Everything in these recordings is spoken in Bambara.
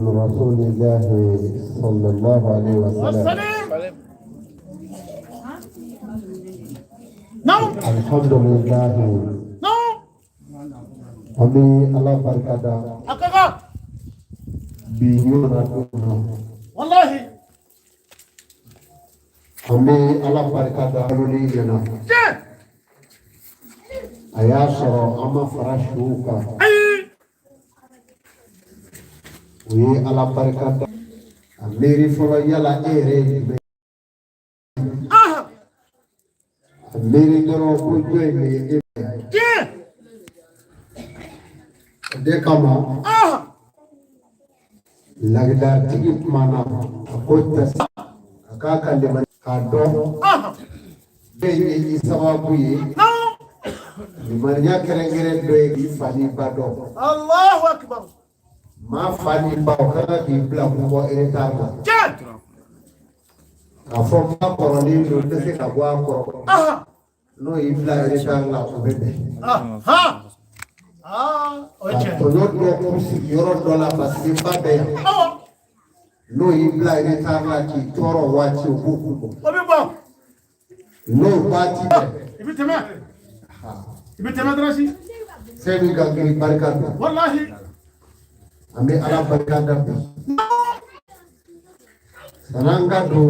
رسول الله صلى الله عليه وسلم. الحمد لله. Ami Allah barkada. Akaka. Biyo na tuno. Wallahi. Ami Allah barkada luli yana. Ayasoro ama farashuka. Uye Allah barkada. Amiri folo yala ere. Amiri doro kujoy me. De kama lagda tigi mana akota akaka le man kado be isababu yi mariya kerengere do yi fani bado Allahu akbar ma fani ba kana di bla ko eretama afo ma koroni do de se ka gwa ko no yi bla eretama ko bebe okay. Yoro dola basi babe. No ibla retanga ki toro wachi obuku. Obibo. No bati. Ibitema. Ibitema drasi. Semi gangiri barkatu. Wallahi. Ame ala barkada. Sananga do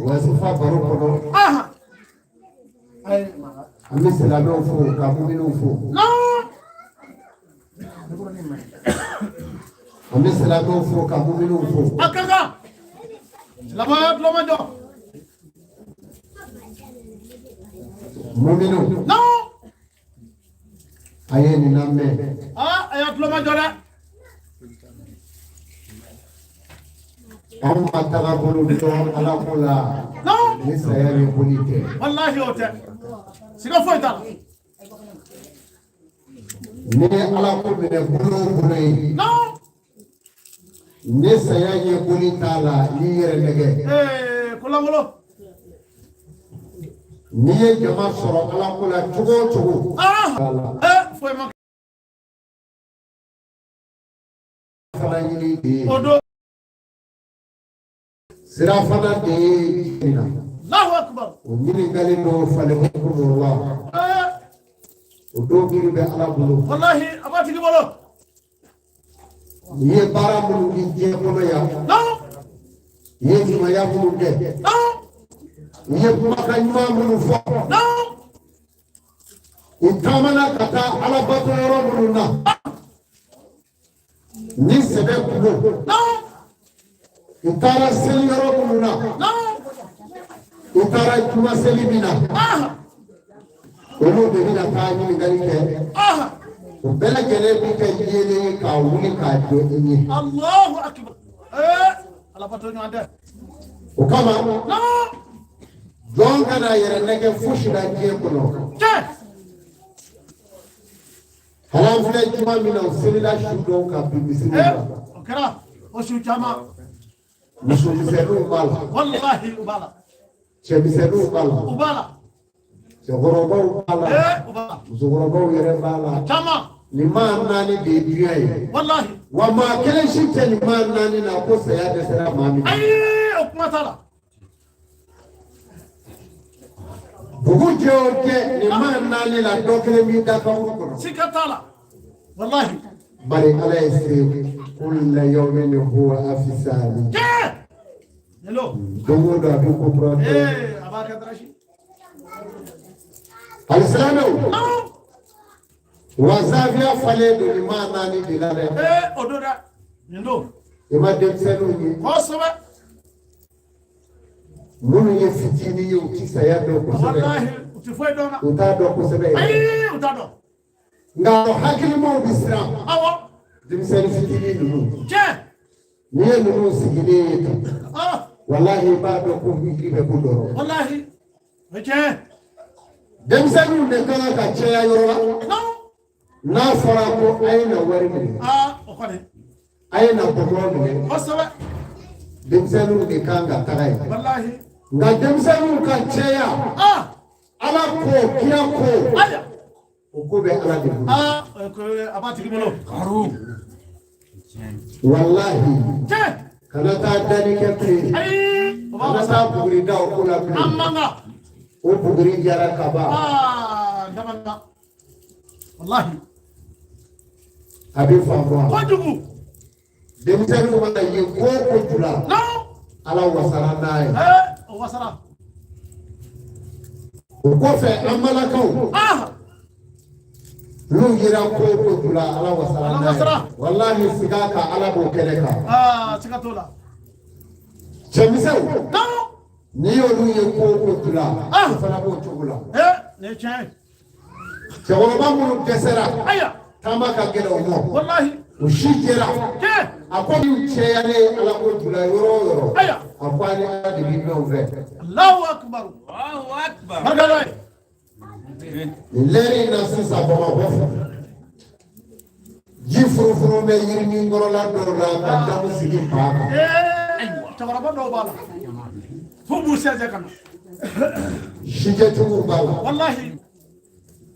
wasifa barokono. Ame selame ofu kamumi ofu. No. Ame selame ofu kamumi ofu. Akaka. Selama lomajo. Mumino. No. Aye ni namme. Ayat lomajo la. Amma taga bolu do ala kula. No. Ni sayani bonite. Wallahi ote. Siga foita. Ni ala ko bene bulu bulu yi. No. Ni sayani bonita la ni yere nege. Kulangolo. Ni ye jama soro ala kula cogo cogo. Foi ma. Fana yini de. Odo. Sira fana de ina. Allahu akbar. O mini gali do fale ko Allah. O do giri be ala bulu. Wallahi abati ki bolo. Ni ye bara bulu ni je kono ya. No. Ye juma ya bulu de. No. Ni ye kuma ka nyuma bulu fo. No. Utamana kata ala bato yoro bulu na. Ni sebe kubo. No. Utara seli yoro bulu na. No. Utara juma seli bina. Olu de bina ta ni ngali ke. O bela gele bi ke yele ka wuli ka do ni. Allahu akbar. Ala bato ñu ande. O kama No. don kana yere nege fushi da je kono. Halam fle juma mina o seli la shudo ka bi bismillah. Okra. O shu jama. Musu biselu bala. Wallahi ubala. Che biselu bala. Ubala. Che gorobo bala. Ubala. Musu gorobo yere bala. Jama. Liman nani de biye. Wallahi. Wa ma kele shite liman nani na ko saya de sera mami. Okumatala. Bugu joke liman nani la dokele mi da ka ko. Sikatala. Wallahi. Bari ala ese kullu yawmin huwa afisani. Hello. Dongo da du ko pro. Abaka drashi. Alislamu. Wazavia fale do liman nani dilale. Odora. Ndo. Ima demsenu ni. Kosoba. Munu ye fitini ye ukisa ya do ko sebe. Wallahi utifoi dona. Uta do ko sebe. Utado. Ngalo hakili mo bisra. Awo. Demsenu fitini nunu. Je. Ni nunu sigile yetu. Wallahi ba do ko hikri be ko doro. Wallahi. Je. Demsenu de kana ka cheya yoro. No. Na fara ko ayina wari mi. Okore. Ayina ko mo mi. Kosoba. Demsenu de kanga tagai. Wallahi. Nga demsenu ka cheya. Ala ko kia ko. Aya. Okobe ala de. Abati ki bolo. Karu. wallahi kana ta dani kepri kana ta bugri da ko la pri amanga o bugri jara kaba damanga wallahi abi famwa wajubu denmisɛnnin mana ye ko ko jula ala wasara n'a ye o wasara o kɔfɛ an balakaw n'u yera ko ko jula ala wasara n'a ye walahi siga ka ala b'o kɛnɛ kan siga t'o la cɛmisɛnw n'i y'olu ye ko ko jula o fana b'o cogo la ne ye tiɲɛ ye cɛkɔrɔba minnu dɛsɛra taama ka gɛlɛn o ma wallahi o si jɛra a ko ni cɛyalen ala ko jula yɔrɔ o yɔrɔ a ko ani ala de b'i mɛn o fɛ Allahu akbar barkala nin lɛri in na sisan bamakɔ fɛ ji furufuru bɛ yirinin kɔrɔla dɔw la ka damu sigi paa kan cɛkɔrɔba dɔw b'a la fo b'u sɛnsɛn ka na sijɛtigiw b'a la wallahi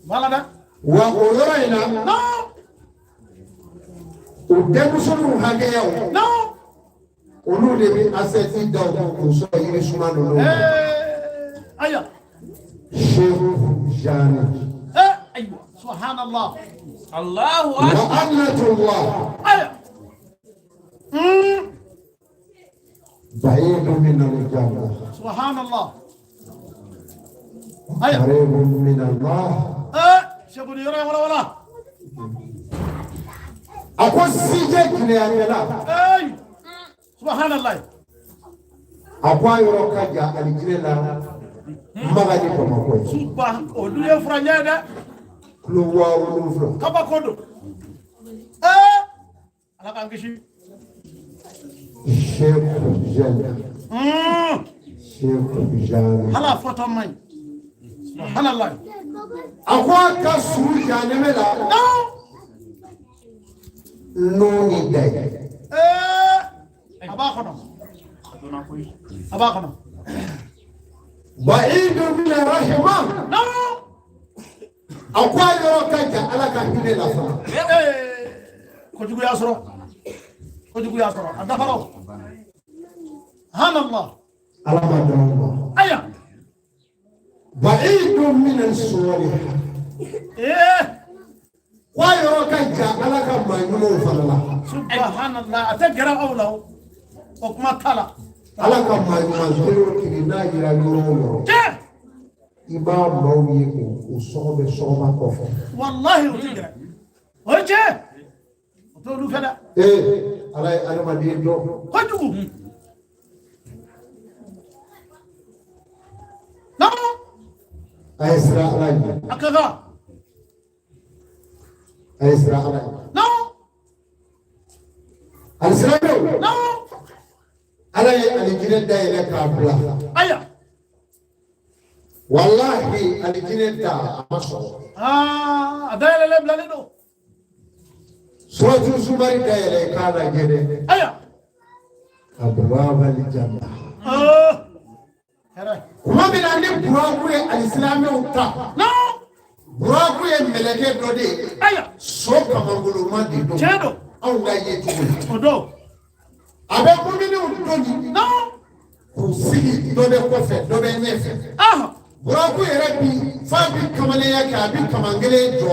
b'a la dɛ wa o yɔrɔ in na o denmisɛnninw hakɛyaw olu de bɛ asɛti da o kan k'o sɔrɔ yiri suma ninnu na aya seku jani ayiwa subhanallah Allahu wa akbar anatullah aya ba'idu min al-janna subhanallah aya qaribun min Allah seku ni yɔrɔ wala wala a ko sijɛ gɛlɛyakɛla subhanallah a ko a yɔrɔ ka jan alijinɛ la maga ni bamakɔ ye suba olu ye fura ɲɛ dɛ kulo 7000 kaba ko don ala k'an kisi seku jani seku jani hala fɔtɔ man ɲi subhanallah a ko a ka suru janɛmɛ la nuni dɛ a b'a kɔnɔ a b'a kɔnɔ ba'idu min rahima a ko a yɔrɔ ka jan ala ka hinɛ la fana kojugu y'a sɔrɔ kojugu y'a sɔrɔ a dafara o hanallah ala ma dɔn ma aya ba'idu min as-salih ko a yɔrɔ ka jan ala ka maa ɲumanw fana la subhanallah a tɛ gɛrɛ aw la o kuma t'a la ala ka maa ɲuman kelen o kelen n'a yira yɔrɔ o yɔrɔ i b'a maaw ye k'o sɔgɔbɛ sɔgɔma kɔfɛ wallahi o tɛ gɛrɛ o ye tiɲɛ o t'olu fɛ dɛ ala ye adamaden dɔn kojugu non a ye siran ala ɲɛ a ka kan a ye siran ala ɲɛ non ali sirandenw non ala ye alijinɛ dayɛlɛ k'a bila aya wallahi alijinɛ da a ma sɔrɔ a dayɛlɛlen bilalen don suratu zumari dayɛlɛ k'a lajɛ dɛ aya abwaba aljanna hɛrɛ kuma min na ni buraku ye alisilamɛw ta non buraku ye mɛlɛkɛ dɔ de ye aya so kamangoloma de don tiɲɛ don anw ka ye cogo la o don a bɛ muminuw doni non k'u sigi dɔ bɛ kɔfɛ dɔ bɛ ɲɛfɛ buraku yɛrɛ bi f'a bi kamalenya kɛ a bi kamankelen jɔ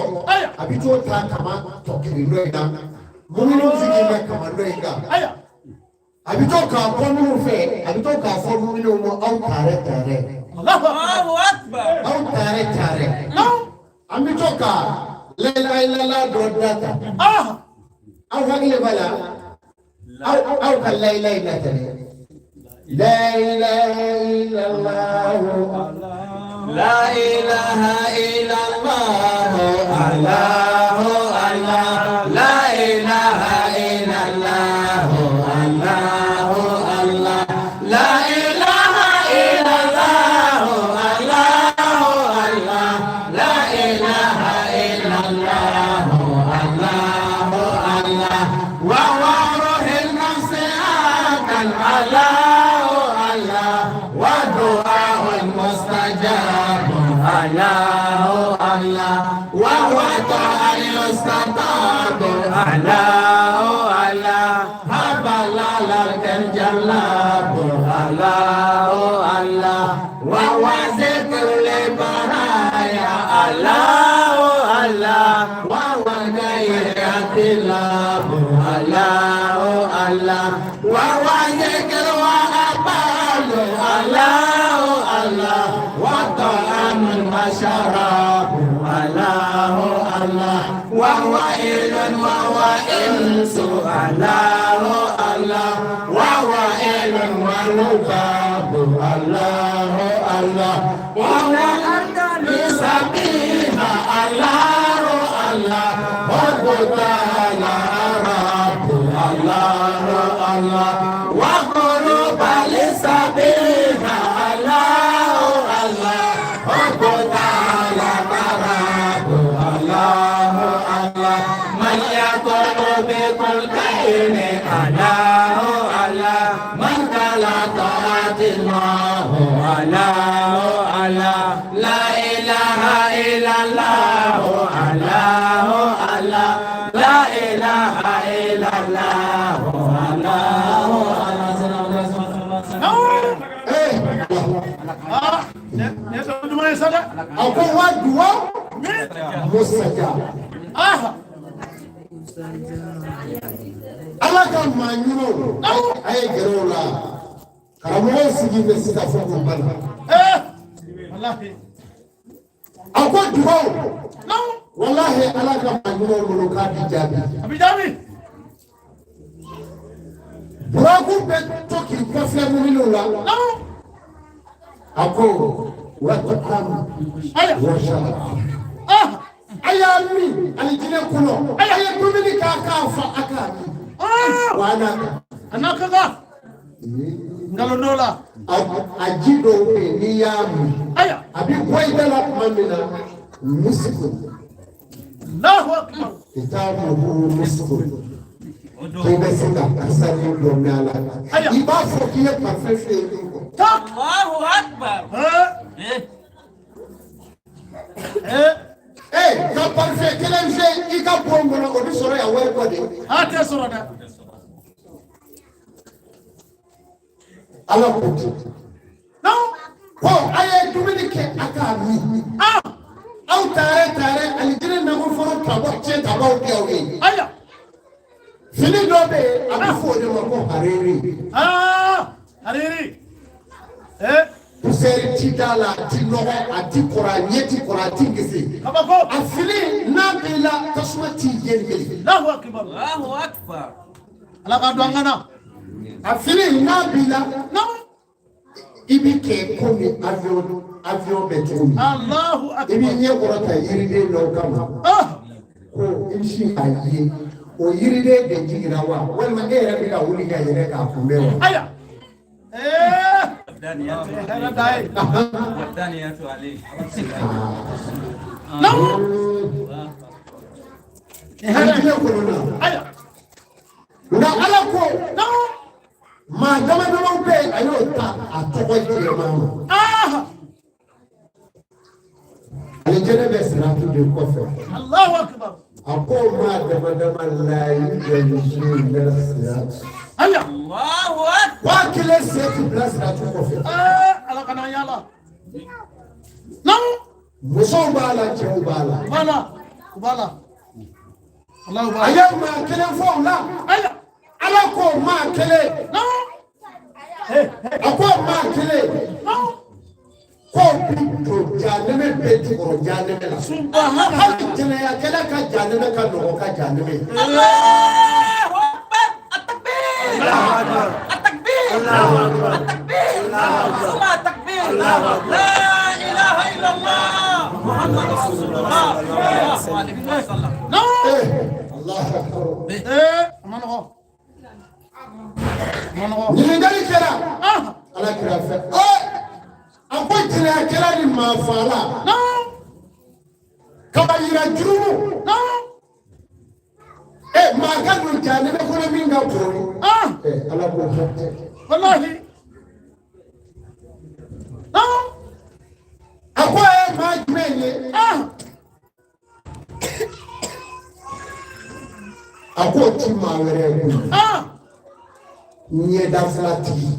a bi t'o ta kama tɔ kelen dɔ in na muminuw sigi bɛ kama dɔ in kan aya a bi to k'a fɔ minnu fɛ a bi to k'a fɔ muminuw ma aw taarɛ taarɛ Allahu akbar aw taarɛ taarɛ an bi to ka la ilaha illallah dɔ data aw hakili b'a la aw ka la ilaha illallah tɛ la ilaha illallah la ilaha illallah Allahu Allah la ilaha illallah Allahu Allah la ilaha illallah Allahu Allah la ilaha illallah Allahu Allah wa ruhul nafs akal Allah Allah wa du'a'ul mustajab Allah Allah wa huwa ta'al yustataab Allah Allah الجلاب الله الله وهو ذكر البرايا الله الله وهو غيرة الله الله الله وهو ذكر وأبال الله الله وطعام وشراب الله الله وهو إل وهو إنس الله الله وهو إل ولباب الله الله وهو أرض لسبيها الله الله وهو تعالى رب الله الله وغروب لسبيها الله الله وهو تعالى رب الله الله من يقول بكل كائن الله الله من قال طاعة الله الله الله لا إله إلا الله الله الله لا إله إلا الله الله Aku dua mustajab. Allah kan manyuno ay gerola. Kamu sigi besita foko bana. Wallahi. Aku dua. Wallahi Allah kan manyuno muluka dijabi. Abijabi. Buraku beto ki kofle muminola. Aku watam washa. Ayami alijine kuno. Ayaye kumini kaka fa akami. Wana Anaka ga. Ngalondola. Ajido pe niyami. Aya. Abi kwaidala mamina musiku. Allahu akbar. Kitabu musiku. Kebe sita asali domala. Iba fokiye perfection ko. Allahu Akbar. Ka parfait kelen je ika bombo na obi soro ya we ko de. Ate soro da. Ala ko ti. No. Ko aye dumini ke aka mi. Au tare alijine na ko foro tabo che tabo bi owe. Aya. Fini dobe abi fo de ko hariri. Hariri. Puseri tidala tinoho atikora nyeti kora tingisi. Kabako. Afili nabila tasuma tiyeli. Allahu akbar. Allahu Akbar. Ala ka duangana. Afili nabila No. ibike komi avion betu. Allahu akbar. Ibi nye korata yiride no kama. Ko inshi ayi o yiride de jigira wa walma era bika wuli ka yere ka kumewa. Aya. Daniyatu. Era dai. Daniyatu Ali. No. Alijine korona. Aya. Na ala ko No. ma dama be ayo ta atoko jire mama. Alijine be siratu de kofe. Allahu akbar. Ako ma dama layi de yusri nasirat. Aya. Allahu Akbar. Wa kile seti plus siratu kofe. Ala kana yala. No. Muso bala chew bala. Kubala. Allahu akbar. Aya ma kile fo la. Aya. Ala ko ma kile. No. Ako ma kile. No. Ko to janeme be ko janeme la. Subhanallah. Jene ya kala ka janeme ka no ka janeme. Allahu Akbar. At-takbir. Allahu Akbar. At-takbir. Allahu Akbar. At-takbir. Allahu Akbar. At-takbir. Allahu Akbar. La ilaha illallah. Muhammad Rasulullah. Sallallahu alaihi wasallam. No. Allah akbar. Amano. Nilingali kera. Ala kira fe. Ako jene ya kala ni mafala. No. Kaba yira jurumu. No. Ma ka no janeme ko na minga bori. Ala ko hatte. Wallahi. No. Ako ma jmenye. Ako ti ma were ku. Nye da flati.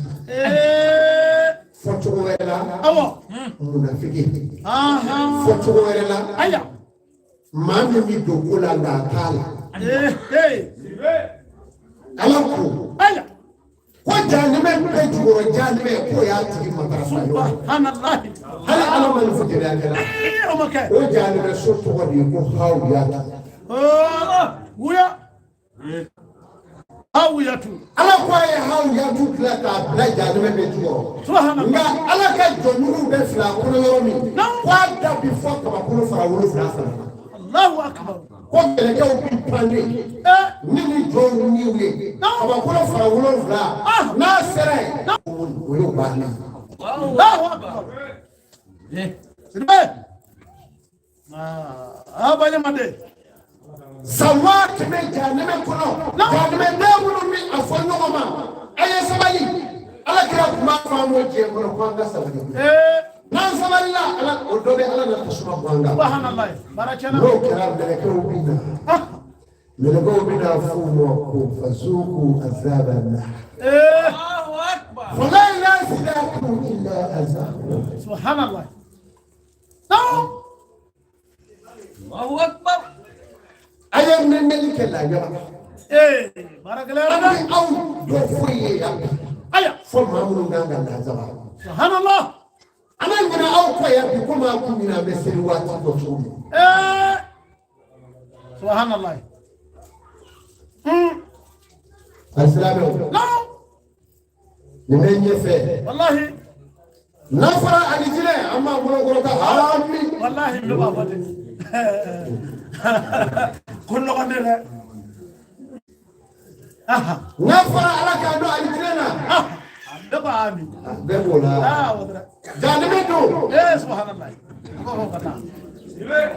Foto wela. Awo. Munafiki. Aha. Foto wela. Aya. Mami mi dokola na kala. Alaku. Aya. Ko janime pe jugoro janime ko ya tigi matarafa yo. Subhanallah. Hali ala man fukiri akela. Okay. O janime so to di ko hawu ya ta. Wuya. Hawu ya tu. Ala ko ye hawu ya tu kila ka bla janime pe jugoro. Subhanallah. Nga ala ka jonu be fila ko yoro mi. Kwa da before ka ko fara wolo fila fara. Allahu akbar. Ko keleke o bi pande. Ni jonu ni we. Ka ko fara wolo fila. Na sere. O yo ba ni. Allahu akbar. Sirbe. Abale made. Sawat me janime kono. Janime de wulu mi afon ngoma. Aye sabali. Ala kira kuma famo je kono ko anga sabali. Nan sabali la ala odobe ala na tasuma ko anga. Subhanallah. Barakana. No kira de ko bina. Nilego bina fumo ko fazuku azaba na. Allahu akbar. Wala yasidaku illa azab. Subhanallah. No. Allahu akbar. Ayam nene ke la ya. Barakala. Abi au do fuye ya. Aya. Fo mamu nganga na azaba. Subhanallah. Ana ngina au ko ya bi ko ma ku ngina be seri wati ko tumi. Subhanallah. Assalamu No. Nimenye fe. Wallahi. Nafara alijile amma mulo ka harami. Wallahi ndo baba de. Kullu qandela. Nafara alaka do alijile na. Ndo baami. Bebola. Wadra. Janime do. Subhanallah. Ko kata.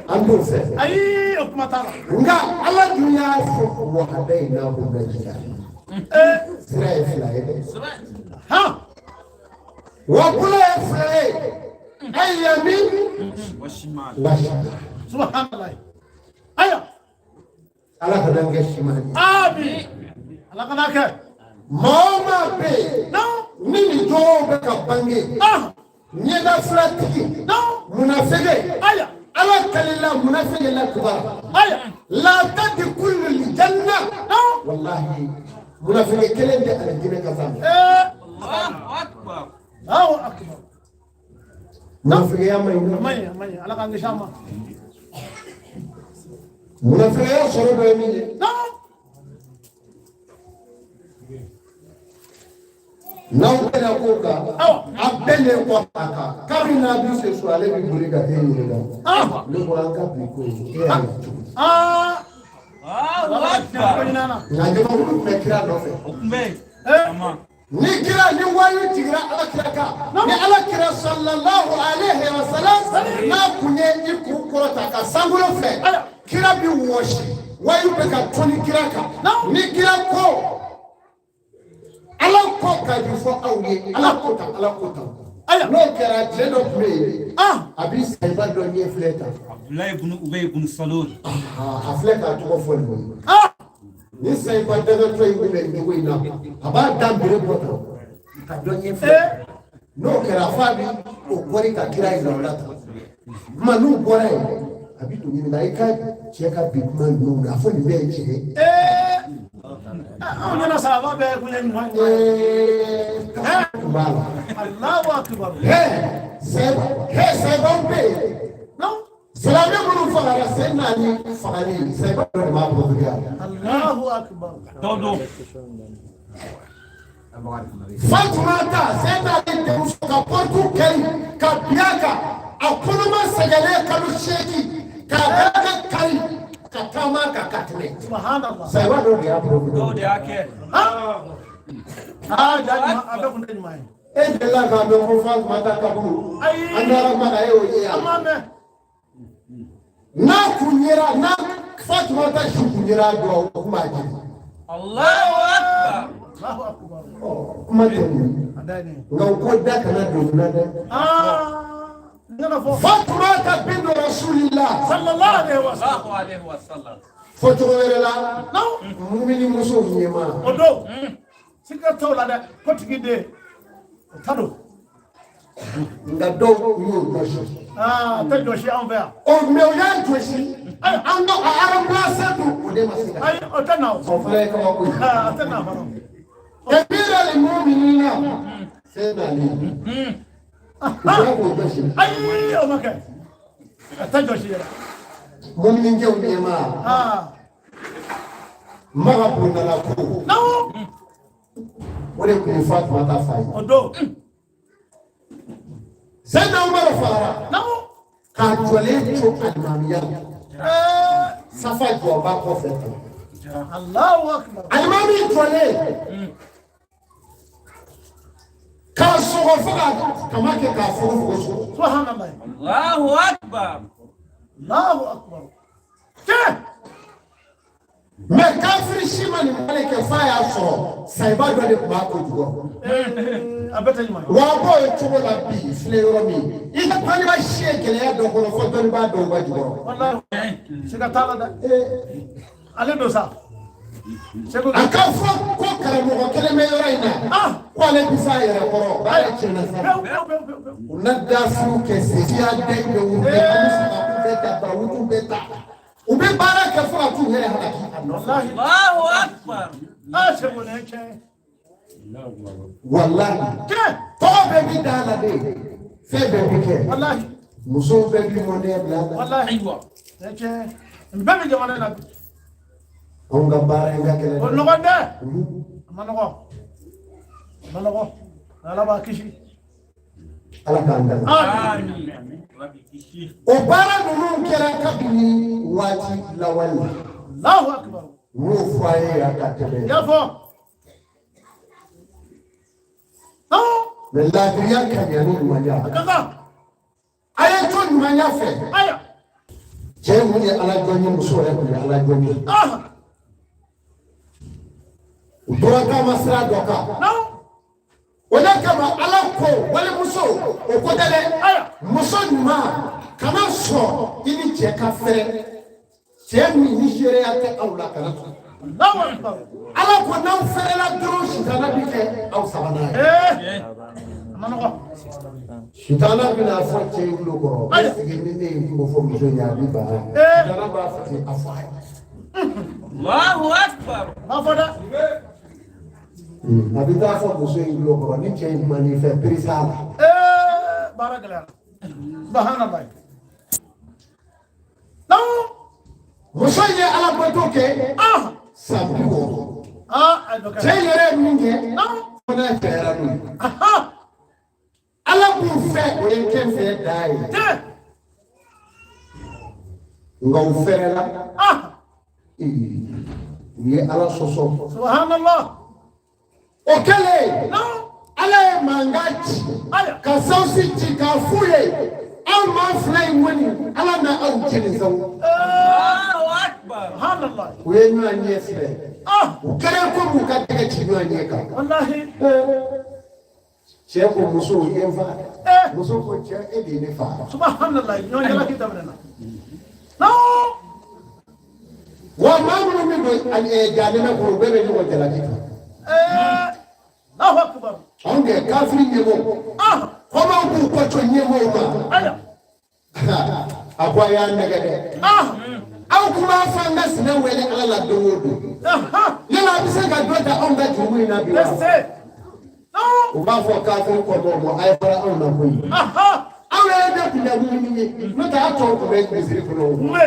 Andu fe. Ay ukmatala. Nga ala dunya fo wa hadaina hu najida. Sira fila Ha. wa kula fila ayami Washimal. Subhanallah. Aya. ala kadange shimani. Abi. Ala kanake. Mama be. No. Nini do be ka bange. Nyeda flatiki. No. Munafege. Aya. ala kalila munafege la kubara. Aya. La tadi kullu li janna. No. Wallahi munafege kelende ala jine ka fam. Allahu akbar. Allahu akbar. Munafege ya mai. May ala kange shama. Munafege ya soro be mi. No. N'aw bɛna ko kan a bɛɛ le kɔ a kan kabini n'a bi se so ale bi boli ka den ɲininka ne ko an ka bi ko e y'a ye cogo di. Allahu akbar. nka jamakulu tun bɛ kira nɔfɛ. O kun bɛ yen. ni kira ni wayu jigira ala kira kan ni ala kira sallallahu alaihi wa sallam n'a kun ye i kun kɔrɔta ka sankolo fɛ kira bi wɔsi wayu bɛ ka tɔni kira kan ni kira ko. Ala ko ka di fɔ aw ye ala ko tan n'o kɛra tile dɔ tun bɛ yen a bɛ sayiba dɔ ɲɛ filɛ tan Abdullah ibn Ubay ibn Salul. a filɛ k'a tɔgɔ fɔ nin ye ni sayiba dagatɔ in bɛ nin cogo in na a b'a da bere bɔ tan ka dɔ ɲɛ filɛ n'o kɛra f'a bɛ o bɔri ka kira yen nɔ la tan kuma n'u bɔra yen a bɛ don ɲininka i ka cɛ ka bi kuma ninnu na a fɔ nin bɛɛ ye tiɲɛ ye. Ana sahaba be kunya nyuma. Allahu akbar. Sɛbɛw bɛ yen. Silamɛ minnu fagara sen naani fagali sɛbɛw de b'a bolo yan. Allahu akbar. Todo. Fatumata sen naani denmuso ka pɔntu kɛli ka biya kan a kɔnɔma sɛgɛnnen kalo 8 k'a bɛɛ kari ka taama ka ka tɛmɛ. Subhanallah. Sɛbɛw dɔw de y'a bolo. Todo de aqui. Jadi abe kunde nyuma. E delila k'a dɔn ko Fatumata kaburu an taara Maka e y'o ye yan. Amame. N'a kun yera n'a Fatumata si kun yera dɔn o kuma jeli. Allahu akbar. Allahu akbar. Kuma tɛ nin Adani. nka o ko da kana don na dɛ. Ngana fo. Fatumata bintu Rasulillah Sallallahu alaihi wasallam. Allahu alaihi wasallam. fɔ cogo wɛrɛ la mumini musow ɲɛma Odo. siga to la de ko tigi de tado nga dɔw y'o jɔsi tɛ jɔsi anw fɛ yan o mɛ o y'a jɔsi an ka a arabulase don o de ma se ka ayi o tɛ na o fana ye kabako ye a tɛ na fɔlɔ kabira limuminina se nali o y'a k'o jɔsi ayi o ma kɛ a tɛ jɔsi yɛrɛ muminikɛw ɲɛma maga bondala ko o de tun ye Fatumata fa ye o don Sɛnɛ Umaru fagara k'a jɔlen to alimamiya safa jɔba kɔfɛ Allahu akbar alimami jɔlen k'a sɔgɔ fo ka kama kɛ k'a fogo subhanallah Allahu akbar Allahu akbar cɛ mɛ kafiri si ma nin wale kɛ f'a y'a sɔrɔ sayiba dɔ de tun b'a ko jukɔrɔ a bɛ tɛ ɲuman ye wa b'o ye cogo la bi filɛ yɔrɔ min i ka dɔnniba si ye gɛlɛya dɔ kɔnɔ fo dɔnniba dɔw ka jukɔrɔ wallahi siga t'a la dɛ ale don sa segu a ka fɔ ko karamɔgɔ kelen bɛ yɔrɔ in na ko ale bi s'a yɛrɛ kɔrɔ baara tiɲɛna sa u na dafiw kɛ sefiya den bɛ u bɛ amusakaku bɛ ta barawutu bɛ ta u bɛ baara kɛ fo ka t'u yɛrɛ halaki a nɔfɛ Allahu akbar segu ne cɛ walahi tɔgɔ bɛɛ bi da la de fɛn bɛɛ bi kɛ wallahi musow bɛɛ bi mɔnɛ bila la wallahi ayiwa ne cɛ n bɛɛ bɛ jamana na bi anw ka baara in ka gɛlɛn o nɔgɔ dɛ a ma nɔgɔ ala b'a kisi ala k'an dɛmɛ amin o baara ninnu kɛra kabini waati lawali la Allahu akbar n y'o fɔ a ye a ka tɛmɛ y'a fɔ mɛ laadiriya ka ɲɛ ni ɲumanya a ka kan a ye to ɲumanya fɛ aya cɛ mun ye ala jɔn ye muso yɛrɛ kun ye ala jɔn ye u tora taama sira dɔ kan o de kama ala ko walimuso o ko tɛ dɛ muso ɲuman kana sɔn i ni cɛ ka fɛrɛ cɛ min ni seereya tɛ aw la kana sɔn Allahu akbar ala ko n'aw fɛrɛla dɔrɔn sitana bi kɛ aw sabanan ye a ma nɔgɔ sitana bɛna fɔ cɛ in tulo kɔrɔ sigi ni ne ye ko fɔ muso in ye a bi bana sitana b'a fɔ ten a fɔ a ye Allahu akbar ma fɔ dɛ a bɛ taa fɔ muso in tulo kɔrɔ ni cɛ in kuma n'i fɛ peresa la baara gɛlɛyara subhanallah muso in ye ala bato kɛ san 60 cɛ yɛrɛ ye min kɛ fana cɛyara n'o ye ala b'u fɛ o ye kɛ fɛ da ye nka u fɛrɛla u ye ala sɔsɔ subhanallah o kɛlen ala ye mankan ci ka sawusi ci k'a f'u ye aw maa fila in kɔni ala na aw jeni sawu Allahu akbar subhanallah u ye ɲɔgɔn ɲɛ filɛ u kɛra ko b'u ka tɛgɛ ci ɲɔgɔn ɲɛ kan wallahi cɛ ko muso ye n fa muso ko cɛ e de ye ne fa subhanallah ɲɔgɔn jalaki daminɛna wa maa minnu bɛ don jahanama kɔnɔ u bɛɛ bɛ ɲɔgɔn jalaki kan Allahu akbar anw kɛ kafiri ɲɛmɔgɔ kɔmaw b'u kɔcɔ ɲɛmɔgɔw ma a ko a y'a nɛgɛ dɛ aw kun b'a fɔ an ka sinɛ wele ala la don o don yala a bɛ se ka dɔ ta anw ka juru in na bi wa u b'a fɔ kafiri kɔmɔw ma a ye fara anw na koyi aw yɛrɛ de tun bɛ wuli ye n'o tɛ a tɔw tun bɛ misiri kɔnɔ munna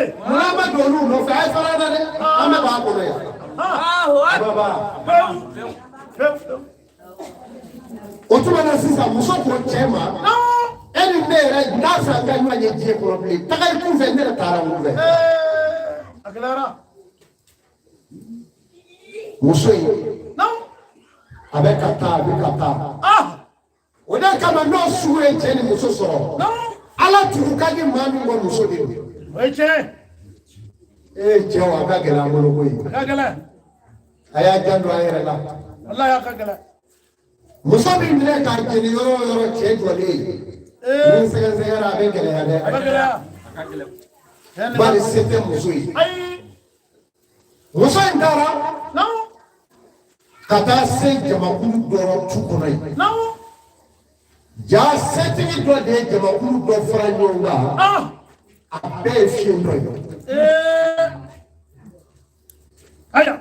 an ma don olu nɔfɛ a ye fara na dɛ an bɛ b'a kɔnɔ yan Allahu akbar o tuma na sisan muso ko cɛ ma e ni ne yɛrɛ n'a fɛ an ka ɲɔgɔn ye diɲɛ kɔnɔ bilen taga i kun fɛ ne yɛrɛ taara n kun fɛ a gɛlɛyara muso in a bɛ ka taa a bɛ ka taa o de kama n'o sugu ye cɛ ni muso sɔrɔ ala tugu ka di maa min kɔ muso de don o ye tiɲɛ cɛ o a ka gɛlɛn an bolo koyi a ka gɛlɛn a y'a janto a yɛrɛ la wallahi a ka gɛlɛn muso min filɛ k'a jeni yɔrɔ o yɔrɔ cɛ jɔlen ni sɛgɛsɛgɛra a bɛ gɛlɛya dɛ a ka gɛlɛya bari se tɛ muso ye ayi muso in taara Kata se jamakulu dɔrɔn tu kɔnɔ ye. Ja setigi dɔ de ye jamakulu dɔ fara ɲɔgɔn kan. A bɛɛ ye fiɲɛ dɔ ye. Aya.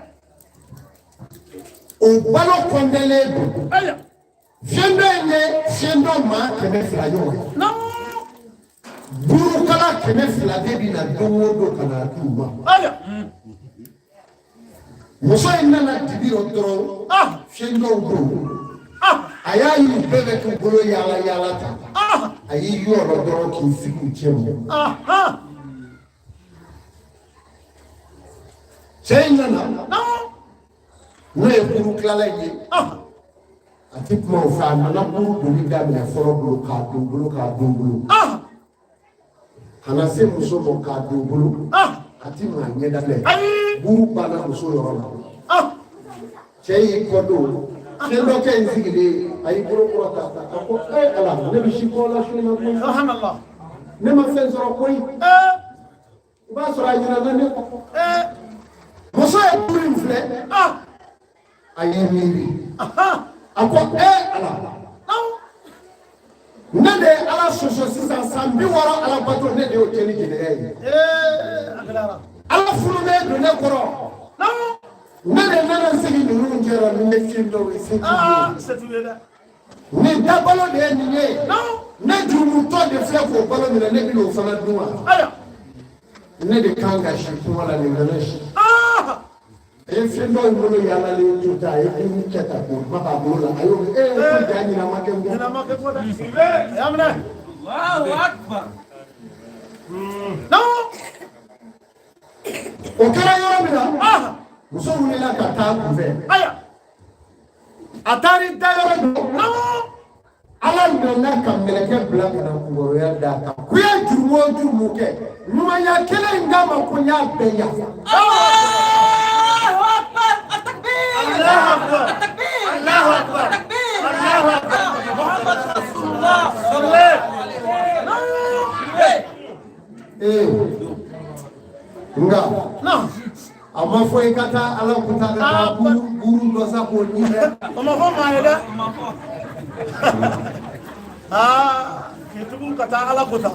O balo kɔndɛlen don. Aya. Fiɲɛ dɔ in ye fiɲɛ dɔ maa 200 ɲɔgɔn. Burukala 200 de bɛ na don o don ka na d'u ma. Aya. Muso in nana dibi o dɔrɔn fiɲɛ dɔw don. A y'a y'u bɛɛ bɛ k'u bolo yaala yaala ta. A y'i yɔrɔ dɔrɔn k'i sigi u cɛ ma. Cɛ in nana n'o ye buru tilala ye. A ti kuma o fɛ a nana buru doni daminɛ fɔlɔ bolo k'a don bolo k'a don bolo. Ka na se muso ma k'a don bolo. A ti maa ɲɛda lajɛ. Buru banna muso yɔrɔ la. Cɛ y'i kɔ don. Fiɲɛ dɔ kɛ in sigilen a y'i bolo kɔrɔ ta a ko Ala ne bɛ si kɔla su in na koyi. Alhamdulilah. Ne ma fɛn sɔrɔ koyi. I b'a sɔrɔ a ɲinɛna ne kɔ. Muso ye buru in filɛ. A ye miiri. A ko Ala. Ne de ye Ala sɔsɔ sisan san 60 Ala bato ne de y'o kɛ ni jɛnɛya ye. Ala fununen don ne kɔrɔ. Ne de nana segin ninnu kɛra ni ne fiɲɛ dɔw ye se t'u ye dɛ. Nin da balo de ye nin ye. Ne jurumutɔ de filɛ k'o balo minɛ ne bɛ n'o fana dun wa. Ne de kan ka si kuma la nin kana si. A ye fiɲɛ dɔw bolo yaalalen to ta a ye dimi kɛ ta k'o ba k'a bolo la a y'o ko ja ɲinama kɛ n bɔ. Ɲinama kɛ n bɔ dɛ. A y'a minɛ. Alahu Akbar. O kɛra yɔrɔ min na. Muso wulila ka taa kunfɛ. Aya. A taara da yɔrɔ dɔ. Ala nana ka mɛlɛkɛ bila ka na kungɔrɔya d'a kan. Ko ye jurumu o jurumu kɛ. Ɲumanya kelen in k'a ma ko n y'a bɛɛ yafa. Alahu Akbar. Atakbir. Alahu Akbar. Atakbir. Alahu Akbar. Atakbir. Alahu Akbar. Muhammad Rasulullah. Nga. A ma fɔ I ka taa Ala kuta ka taa buru dɔ sa k'o ɲi dɛ. O ma fɔ maa ye dɛ. K'i tugu ka taa Ala kuta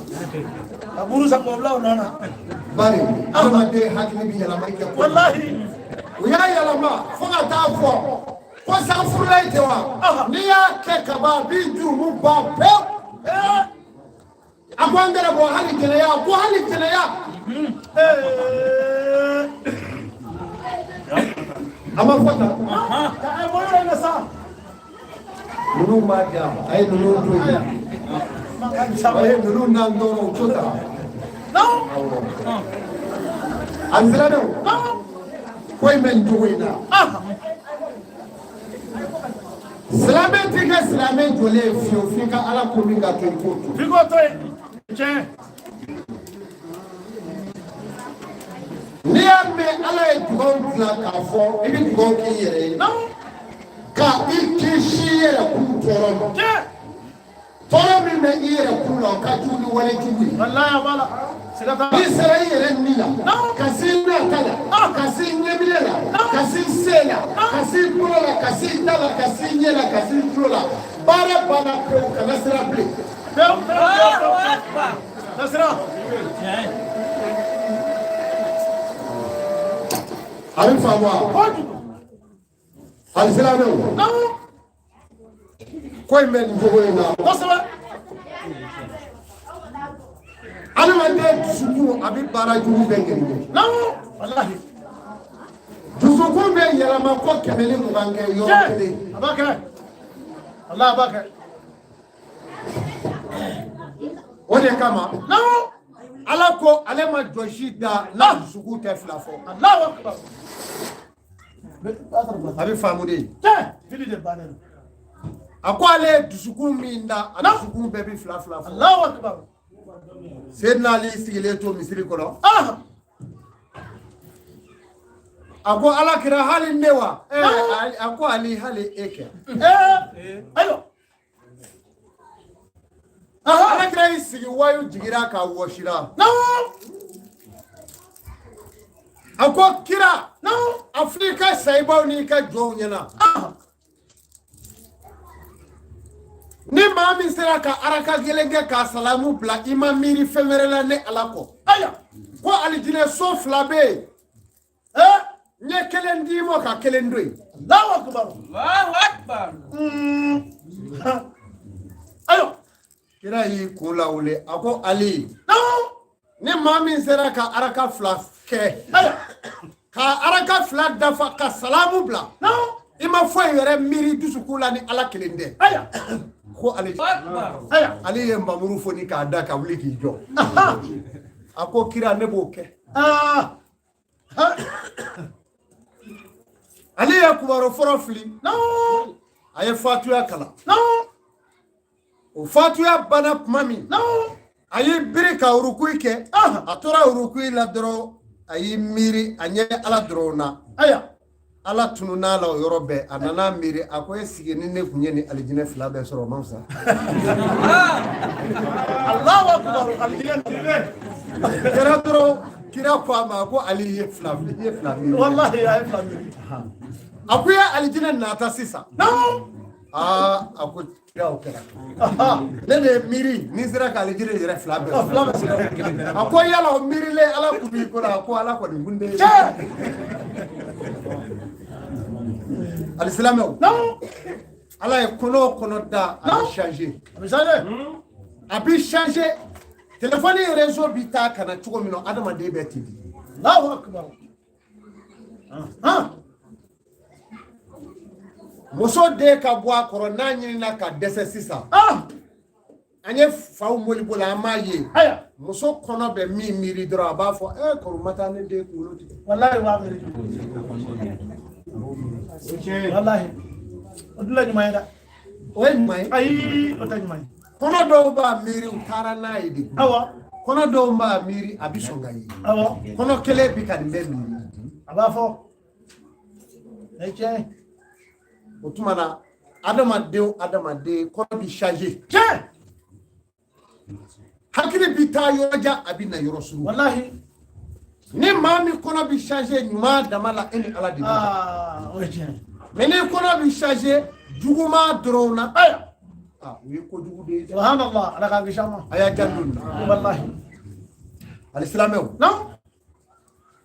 ka buru sa k'o bila o nɔ na. Bari adamaden hakili bɛ yɛlɛma I kɛ ko. Walahi. U y'a yɛlɛma fo ka taa fɔ ko san furula I tɛ wa. N'i y'a kɛ ka ban a b'i jurumu ban pewu. A ko an kɛra bɔ hali jɛnɛya ko hali jɛnɛya. A ma fɔ tan. K'a bolo yɛrɛ sa. Ninnu b'a diya a ye ninnu to yen. A ye ninnu n'an tɔɔrɔ o to ta. A sera dɛ o. Ko in bɛ nin cogo in na. Silamɛ tɛ kɛ silamɛ jɔlen ye fiyewu f'i ka Ala ko min ka kɛ I k'o to. F'i k'o to yen. Tiɲɛ. N'i y'a mɛn Ala ye dugawu dilan k'a fɔ I bɛ dugawu k'i yɛrɛ ye. Ka I kisi I yɛrɛ kun tɔɔrɔ ma. Tɔɔrɔ min bɛ I yɛrɛ kun la o ka jugu ni wale jugu ye. Walahi a b'a la. N'i sera I yɛrɛ ni la ka se I nata la ka se I ɲɛminɛ la ka se I se la ka se I bolo la ka se I da la ka se I ɲɛ la ka se I tulo la baara banna pewu kana siran bilen. Pewu kana siran. A bɛ faamu wa? Ali silamɛw. Ko in bɛ nin cogo in na. Kosɛbɛ. Adamaden dusukun a bɛ baara jugu bɛɛ kɛ. Walahi. Dusukun bɛ yɛlɛma ko 120 kɛ yɔrɔ kelen. A b'a kɛ. Walahi a b'a kɛ. O de kama. Ala ko ale ma jɔsi da n'a dusukun tɛ fila fɔ. Alahu Akbar. A bɛ faamu de. Fili de bannen. A ko ale ye dusukun min da a dusukun bɛɛ bɛ fila fila fɔ. Alahu Akbar. Seydina Ali sigilen to misiri kɔnɔ. A ko Alakira hali ne wa? A ko Ali hali e kɛ. Ayiwa. Alakira y'i sigi wayu jigira k'a wɔsira. ako kira no Afrika saibaw ni ka jow nyana ni mami sera ka araka gelenge ka salamu bla imamiri femerela ne alako aya ko alijine so flabe nye kelen dimo ka kelen doy Allahu akbar Allahu akbar ayo kira yi kula wule ako ali no ni mami sera ka araka fla ke ka araka fla dafa ka salamu bla no ima fo yere miri dusukula ni ala kelende aya ko ali aya ali yamba muru fo ni ka da ka wuli ki jo ako kira ne boke ali ya kubaro forofli no aye fatuya kala no o fatuya bana mami no aye birika urukui ke atora urukui la dro aye miri anye ala drona aya ala tununa la yorobe anana miri akoye sigeni ne kunye ni alijine fila be soro mamsa Allahu akbar alijine kira dro kira kwa ma ko ali ye fila wallahi ya fila akuya alijine nata sisa no ako kira okera ne miri ni sira ka alijine yere fila be ako yala o miri le ala kubi ko la ko ala ko ni gunde Al-Islam non ala e kono da a changer abi changer téléphone réseau bi ta kana tugo mino adama de be tidi Allahu akbar muso de ka bo akoro na nyini na ka dese sisa anye faw moli bola amaye aya muso kono be mi miri dro ba fo ko mata ne de kuloti wallahi wa miri wallahi odula ni mayda oy may ay otani may kono do ba miri utara na idi awa kono do ba miri abisonga yi awa kono kele bi kan be miri aba fo eche otumana adama de kono bi changer hakili bi ta yoja abina yorosuru wallahi ni mami kono bi changer nyuma damala eni ala di oje mais ni kono bi changer juguma drona aya wi ko jugu de subhanallah ala ka gishama aya jandun wallahi al-islam no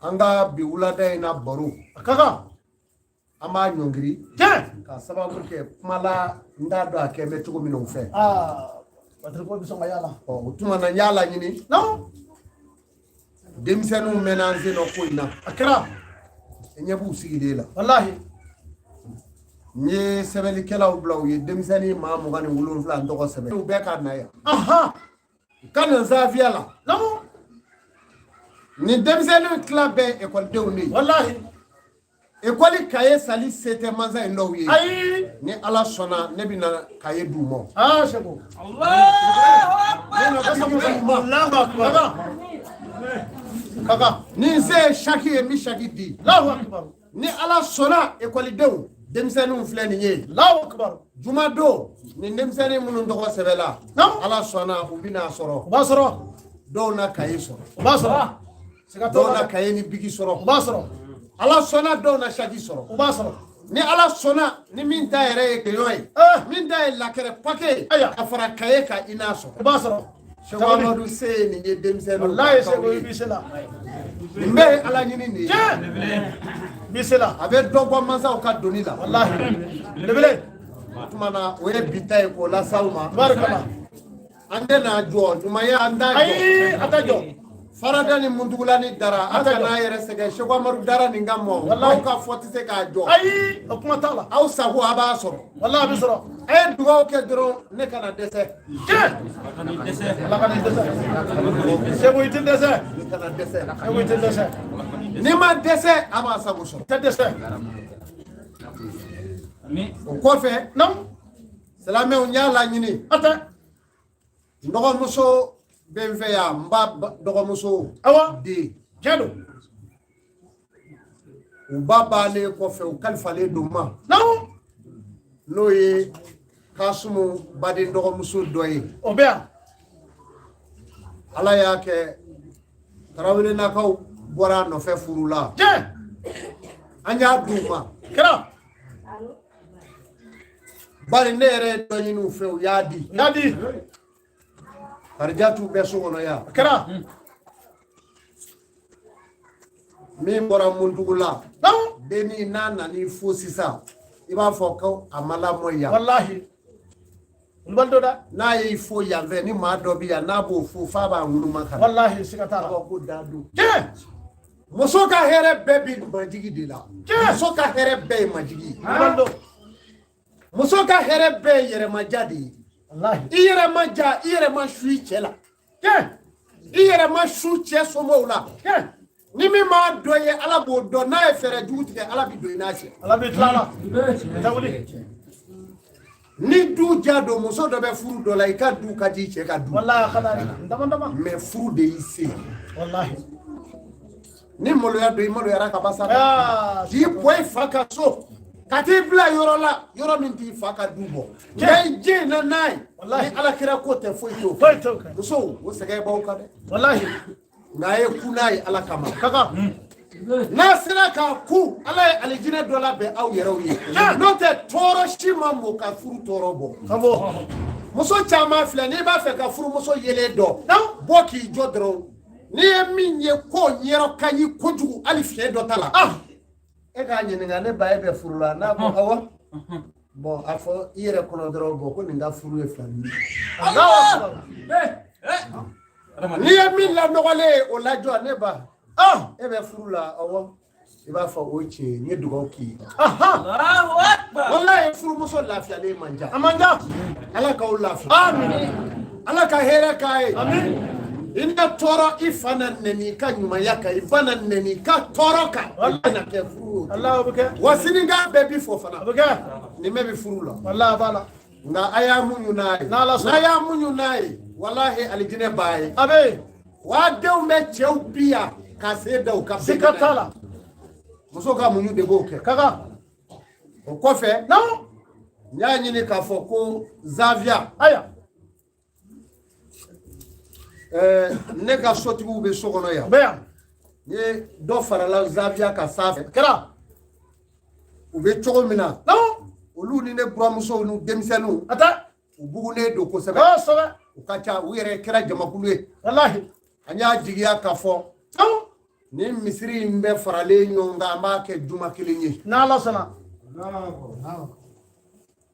anga bi ulada ina baru kaka ama nyongiri ka sababu ke mala ndado akeme tugo mino fe watripo bisonga yala utuma na yala nyini no demisenu menanze no koina akra enyebu sigidela wallahi nye sebeli kela ublaw ye demiseni ma mo gani wulun fla ndoko sebeli u beka na ya kana zaviala no ni demiseni club école de uni wallahi école kaye sali sete manza ndo ye ai ni ala sona ne bina kaye dumo shebo Allahu akbar kaka ni se shaki e mi shaki di Allahu akbar ni ala sona école dew demsenu fleni ye Allahu akbar juma do ni demsenu mun ndo ko sebela ala sona ubina soro basoro do na kaye soro basoro do na kaye ni bigi soro basoro ala sona do na shaki soro basoro ni ala sona ni min ta yere ke yoy min da la kere pake afara kaye ka ina soro basoro Shawamadu se ni ye demsenu wallahi se go bisela mbe ala nyini ni bisela abe dogo manza o ka donila wallahi lebele tumana we bitay ko la salma barakallah ande na jo dumaya anda jo ay atajo farada ni mundugulani dara aka na yere sege Shawamadu dara ni ngamo wallahi ka fotise ka jo ay okuma tala aw sahu aba soro wallahi bisoro ay dugo ke dro ne kana dese la kana dese sebo itin dese kana dese sebo itin dese ni ma dese aba sabu so te dese ni ko fe non salame on yala nyini ata ndogo muso benfe ya mba ndogo muso awa di jado ubaba le ko fe o kalfale duma non no ye kasumu badi ndogo muso doye obea ala yake tarawile nakaw bɔra nɔfɛ furu la tiɲɛ an y'a d'u ma kɛra bari ne yɛrɛ ye dɔ ɲini u fɛ u y'a di n'a di Karijatu bɛ so kɔnɔ yan kɛra min bɔra Muntugu la non denni n'a nan'i fo sisan i b'a fɔ ko a ma lamɔ yan wallahi olu dɔ da n'a y'i fo yan fɛ ni maa dɔ bɛ yan n'a b'o fo f'a b'a ŋunuma kan wallahi siga t'a a la b'a fɔ ko dadu tiɲɛ muso ka hɛrɛ bɛɛ bi majigi de la Tiɲɛ. muso ka hɛrɛ bɛɛ ye majigi ye olu dɔ muso ka hɛrɛ bɛɛ ye yɛrɛmaja de ye wallahi i yɛrɛ ma ja i yɛrɛ ma su i cɛ la tiɲɛ i yɛrɛ ma su cɛ somɔgɔw la tiɲɛ ni min m'a dɔn ye ala b'o dɔn n'a ye fɛɛrɛ jugu tigɛ ala bɛ don i n'a cɛ ala bɛ tila la tɛ wuli ni du ja don muso dɔ bɛ furu dɔ la i ka du ka di i cɛ ka du wallahi kana n dama dama mɛ furu de y'i se wallahi ni maloya don i maloyara ka ban sa aa k'i bɔ i fa ka so ka t'i bila yɔrɔ la yɔrɔ min t'i fa ka du bɔ nka i jɛ na n'a ye Wallahi. ni alakira ko tɛ foyi t'o foyi t'o kɛ musow o sɛgɛn b'aw kan dɛ wallahi nka a ye ku n'a ye ala kama kaka n'a sera k'a ku ala ye alijinɛ dɔ labɛn aw yɛrɛw ye n'o tɛ tɔɔrɔ si ma mɔ ka furu tɔɔrɔ bɔ ka bɔ muso caman filɛ n'i b'a fɛ ka furumuso yelen dɔn bɔ k'i jɔ dɔrɔn n'i ye min ye ko ɲɛrɔ ka ɲi kojugu hali fiɲɛ dɔ ta la e k'a ɲininka ne ba e bɛ furu la n'a ko awɔ bɔn a fɔ i yɛrɛ kɔnɔ dɔrɔn bɔn ko nin ka furu ye fila nin n'i ye min lanɔgɔlen ye o lajɔ ne ba e bɛ furu la awɔ i b'a fɔ o ye tiɲɛ ye n ye dugawu k'i ye Allahu Akbar. walayi furumuso lafiyalen man ca a man ca ala k'aw lafiya amin ala ka hɛrɛ k'a ye amin i na tɔɔrɔ i fa na nɛni i ka ɲumanya kan i ba na nɛni i ka tɔɔrɔ kan i bɛna kɛ furu ye Allah o bɛ kɛ wa sinikan bɛɛ bi fɔ fana a bɛ kɛ nin bɛɛ bi furu la wallahi a b'a la nka a y'a muɲu n'a ye N'Ala sɔnna. n'a y'a muɲu n'a ye walahi alijinɛ b'a ye a bɛ wa denw bɛ cɛw bi yan ka se da u ka siga t'a la muso ka muɲu de b'o kɛ kaka o kɔfɛ non n y'a ɲini k'a fɔ ko zaviya aya ne ka sotigiw bɛ so kɔnɔ yan bɛ yan n ye dɔ farala zaviya ka sanfɛ kɛra u bɛ cogo min na non olu ni ne buramusow ni denmisɛnninw a tɛ u bugunen don kosɛbɛ kosɛbɛ u ka ca u yɛrɛ kɛra jamakulu ye wallahi an y'a jigiya k'a fɔ non ni misiri in bɛ faralen ɲɔgɔn kan an b'a kɛ juma kelen ye n'Ala sɔnna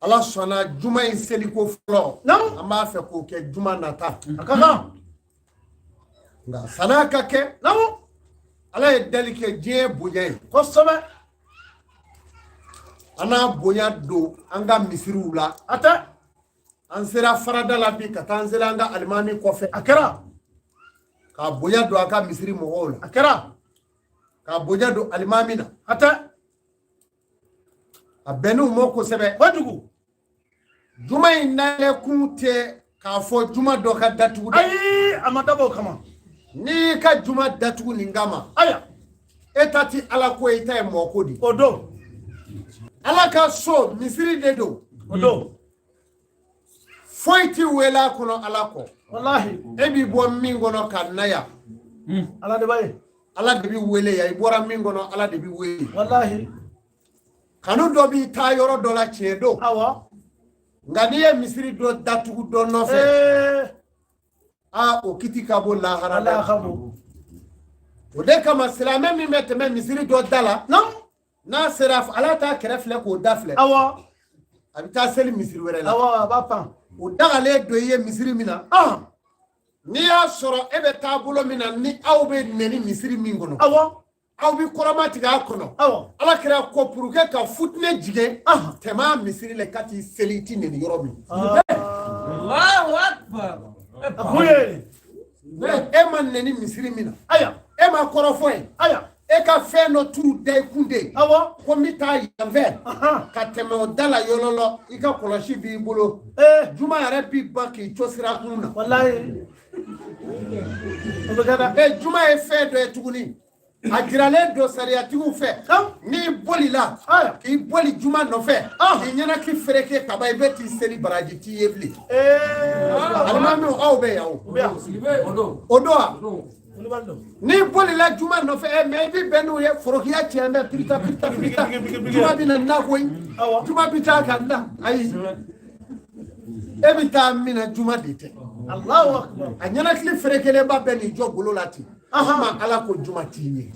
ala sɔnna juma in seliko fɔlɔ non an b'a fɛ k'o kɛ juma nata a ka kan nka san'a ka kɛ non ala ye dali kɛ diɲɛ bonya ye kosɛbɛ an n'a bonya don an ka misiriw la a tɛ an sera farada la bi ka taa an sera an ka alimami kɔfɛ a kɛra k'a bonya don a ka misiri mɔgɔw la a kɛra k'a bonya don alimami na a tɛ a bɛnn'u ma kosɛbɛ kojugu juma in nalekun tɛ k'a fɔ juma dɔ ka datugu dɛ ayi a ma dabɔ o kama n'i ka juma datugu nin kama aya e ta ti ala ko ye i ta ye mɔgɔ ko de o don ala ka so misiri de don o don foyi ti wele a kɔnɔ ala kɔ wallahi e b'i bɔ min kɔnɔ ka na yan ala de b'a ye ala de b'i wele yan i bɔra min kɔnɔ ala de b'i wele wallahi kanu dɔ b'i taa yɔrɔ dɔ la tiɲɛ don awa nka n'i ye misiri dɔ datugu dɔ nɔfɛ o kiti ka bɔ lahara ala la ka bon o de kama silamɛ min bɛ tɛmɛ misiri dɔ da la non n'a sera ala t'a kɛrɛ filɛ k'o da filɛ awa a bɛ taa seli misiri wɛrɛ la awa a b'a pan o dagalen don i ye misiri min na n'i y'a sɔrɔ e bɛ taa bolo min na ni aw bɛ nɛni misiri min kɔnɔ awa aw bɛ kɔrɔma tigɛ a kɔnɔ awa ala kɛra ko pour que ka futinɛ jigin tɛmɛ a misiri la ka t'i seli i ti nɛni yɔrɔ min Allahu Akbar. a kun ye e ma nɛni misiri min na aya e ma kɔrɔfɔ ye aya e ka fɛn dɔ turu da i kun de awa ko n bɛ taa yan fɛ ka tɛmɛ o da la yɔrɔ la i ka kɔlɔsi b'i bolo juma yɛrɛ b'i ban k'i to sira kun na wallahi o bɛ kɛ dɛ juma ye fɛn dɔ ye tuguni a jiralen don sariyatigiw fɛ n'i bolila k'i boli juma nɔfɛ k'i ɲɛnaki fereke kaba i bɛ t'i seli baraji t'i ye bilen alimami aw bɛ yan o don wa ni bolila juma no fe mais bi benu ye forokiya tienda pita juma bi na koy juma bi ta kanda ay e bi ta mina juma dite Allahu akbar anyana kli ferekele ba beni jo bolo lati ma ala ko juma tiye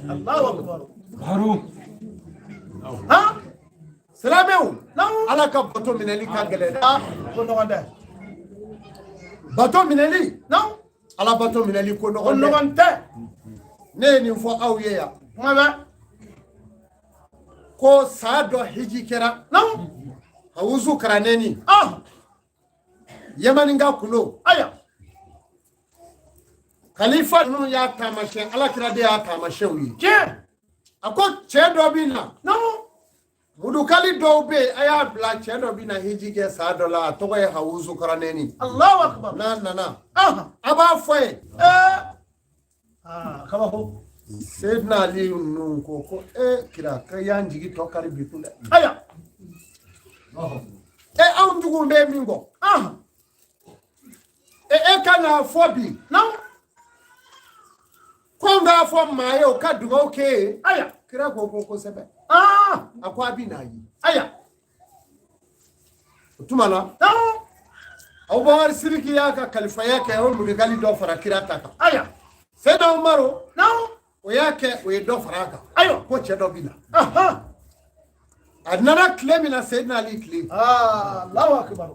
Allahu akbar haru ha salameu ala ka bato mineli ka gele ko no wanda bato mineli non ala bato mineli ko no wanda ne ni fo aw ye ya mama ko sado hiji kera non hawuzu karaneni yamani nga kulo aya khalifa no ya tamashe ala kira de ya tamashe wi ke ako chedo bina no mudukali dobe aya bla chedo bina hiji ke sado la to ko hawuzu karaneni Allahu akbar na aba foye kaba ko Sayyidina Ali nun ko kira kayan jigi to kari bitule aya an jugu be mingo kana fobi no konga fo maye o kadugo ke aya kira ko sebe akwa bi na yi aya tumana au bawar siriki yaka khalifa yake o mudigali do fara kira taka aya seda umaro no o yake o do faraka ayo ko chedo bina adnara klemina Sayyidina Ali klem Allahu akbar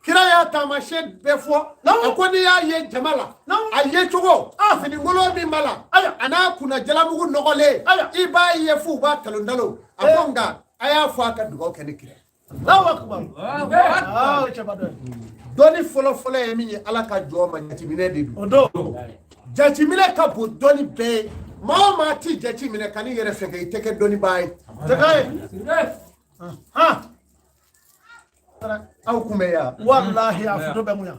kira ya tamashe befo akoni ya ye jamala aye chogo fini ngolo bi mala ana kuna jalamugu nogole iba ye fu ba talondalo akonga aya fu aka dugo kene kire Allahu akbar chabado doni folo yemi ala ka joma jatimine dedu odo jatimine ka bo doni be mama ti jatimine kani yere fege iteke doni bay tekaye aw kumeya wallahi afudo be muya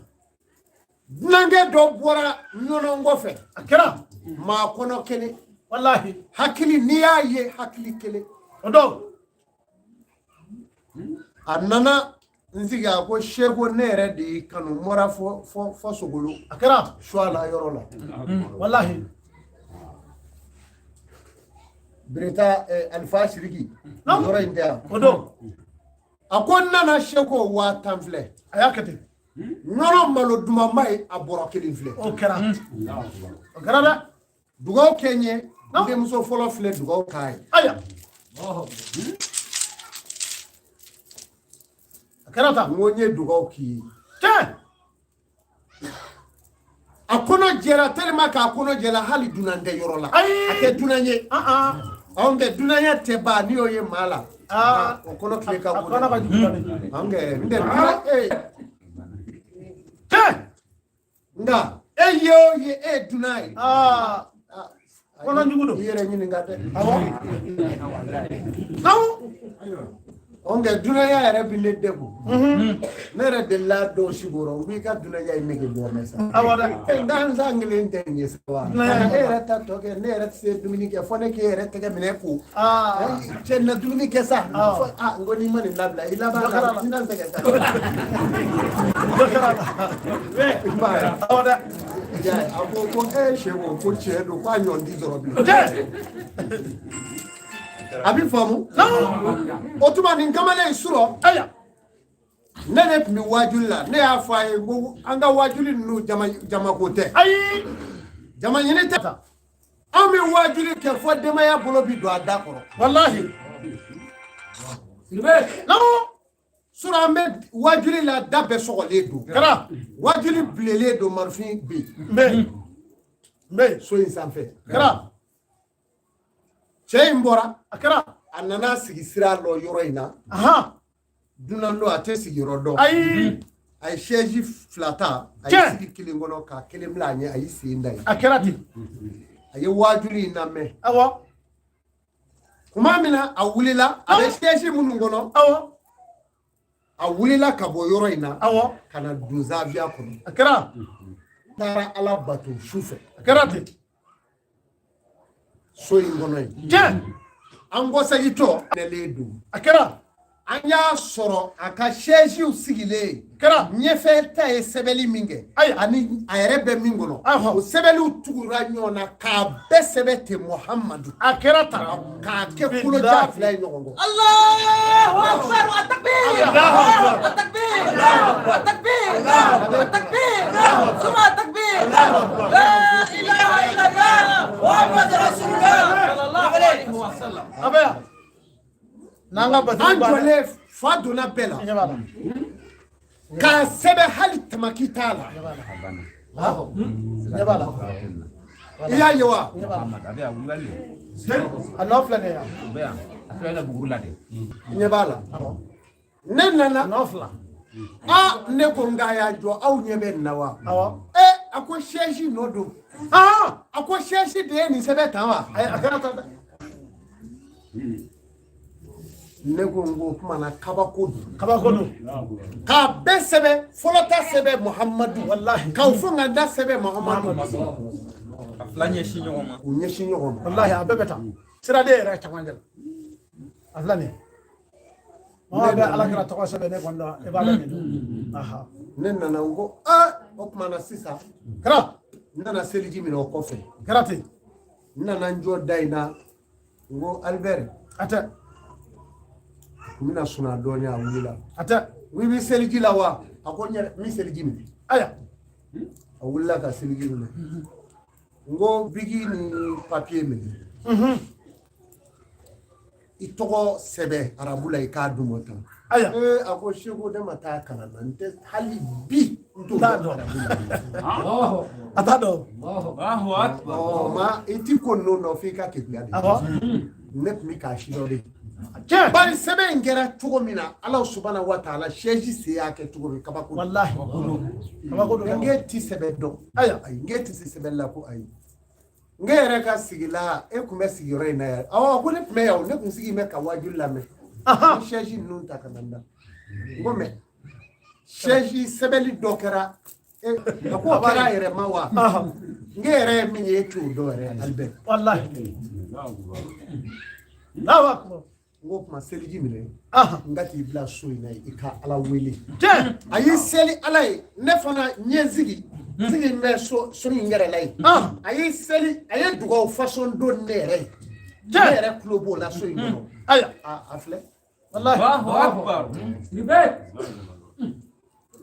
nange do bora nyono ngofe akira ma kono kene wallahi hakili niya ye hakili kele odo anana nziga ko shego nere di kanu mora fo sogolo akira shwala yorola wallahi breta alfa shiriki yoro india odo akonna na sheko wa tamfle ayakete nono malo duma mai aboro kelin okera da dugo kenye nde muso folo fle dugo kai aya akera ta ngonye dugo ki te akono jera telema ka akono jela hali dunande yorola ake dunanye onge dunanya teba niyo ye mala okono kleka ko akona ba dunane onge nde nga yo ye dunai kono njugudo yere nyini ngate awo onge dunaya yere binde debu nere de la do siguro wi ka dunaya imege bo mesa awada ndan zangile ntenye sawa era ta toke nere se Dominique fone ke era tege mineku chenna Dominique sa ngoni mani labla ila ba ndan tege sa awada ya aboko shewo ko chedo kwa nyondi zorobi abi famu otuma ni ngamale isuro aya nene mi wajula ne afa ego anga wajuli nu jama kote ayi jama nyine ta ami wajuli ke fo de maya bolo bi do adakoro wallahi silbe no sura me wajuli la dabe sogole do kara wajuli blele do marfin bi me so insanfe kara Mbora akara anana sigi sira lo yoro ina dunando ate sigi rodo ay sheji flata ay sigi kilingono ka kilimlanye ay sindai akerati ay wajuli na me awo kumamina awulila ay sheji munungono awo awulila kabo yoro ina awo kana duza via kono akara tara ala batu shufe akerati so ingono je ango sagito neledu akera an y'a sɔrɔ a ka siège sigilen kɛra ɲɛfɛ ta ye sɛbɛnni min kɛ ani a yɛrɛ bɛ min kɔnɔ o sɛbɛnniw tugura ɲɔgɔn na k'a bɛɛ sɛbɛn ten Muhamadu a kɛra tan k'a kɛ kolojan fila ye ɲɔgɔn kɔ Allahu akbar wa takbir wa takbir wa takbir wa takbir suma takbir la ilaha illallah Muhammad rasulullah sallallahu alaihi wasallam abaya nanga an batali jɔlen fa donna bɛɛ la k'a sɛbɛn hali tamaki t'a la i y'a ye wa a nɔ filɛ nin ye ɲɛ b'a la ne nana nɔ fila ne ko nka y'a jɔ aw ɲɛ bɛ nin na wa awɔ a ko siège nɔ don a ko siège de ye nin sɛbɛn tan wa a kɛra tan dɛ ne ko n ko o tuma na kabako don kabako don k'a bɛɛ sɛbɛn fɔlɔ ta sɛbɛn Muhamadu walahi k'aw fɔ nka da sɛbɛn Muhamadu a fila ɲɛsin ɲɔgɔn ma u ɲɛsin ɲɔgɔn ma walahi a bɛɛ bɛ tan siraden yɛrɛ camancɛ la a filɛ nin ye maa bɛ alakira tɔgɔ sɛbɛn ne kɔni dɔn i b'a dɔn nin don aha ne nana n ko o tuma na sisan kɛra n nana seliji minɛ o kɔfɛ kɛra ten n nana n jɔ da in na n ko Albert a tɛ n bɛna suna dɔɔnin a wulila a tɛ n ko i bɛ seliji la wa a ko n yɛrɛ n bɛ seliji minɛ aya a wulila ka seliji minɛ n ko bigi ni papiye minɛ i tɔgɔ sɛbɛn arabu la i k'a dun o tan aya a ko seko ne ma taa kalan na n tɛ hali bi n t'o t'a dɔn dɔn a t'a dɔn Allahu akbar ma i ti ko ninnu nɔ f'i ka kegunya de awɔ ne tun bɛ k'a sidɔn de tiɲɛ bari sɛbɛn in kɛra cogo min na Ala subahana wa taala siège se y'a kɛ cogo min kabako walahi kabako don n k'e ti sɛbɛn dɔn aya ayi n k'e ti se sɛbɛnni la ko ayi n k'e yɛrɛ ka sigi la e tun bɛ sigiyɔrɔ in na yan awɔ ko ne tun bɛ yan o ne tun sigi bɛ ka wajuli lamɛn ni siège ninnu ta ka na n da n ko mɛ siège sɛbɛnni dɔ kɛra a ko kɛra a yɛrɛ ma wa n k'e yɛrɛ ye min ye e t'o dɔn yɛrɛ Albert walahi Allahu akbar n ko tuma seliji minɛ aha n ka t'i bila so in na i ka Ala wele tiɲɛ a y'i seli Ala ye ne fana ɲɛ sigi n bɛ so in yɛrɛ la ye a y'i seli a ye dugawu façon don ne yɛrɛ ye ne yɛrɛ tulo b'o la so in kɔnɔ aya a filɛ walahi Allahu akbar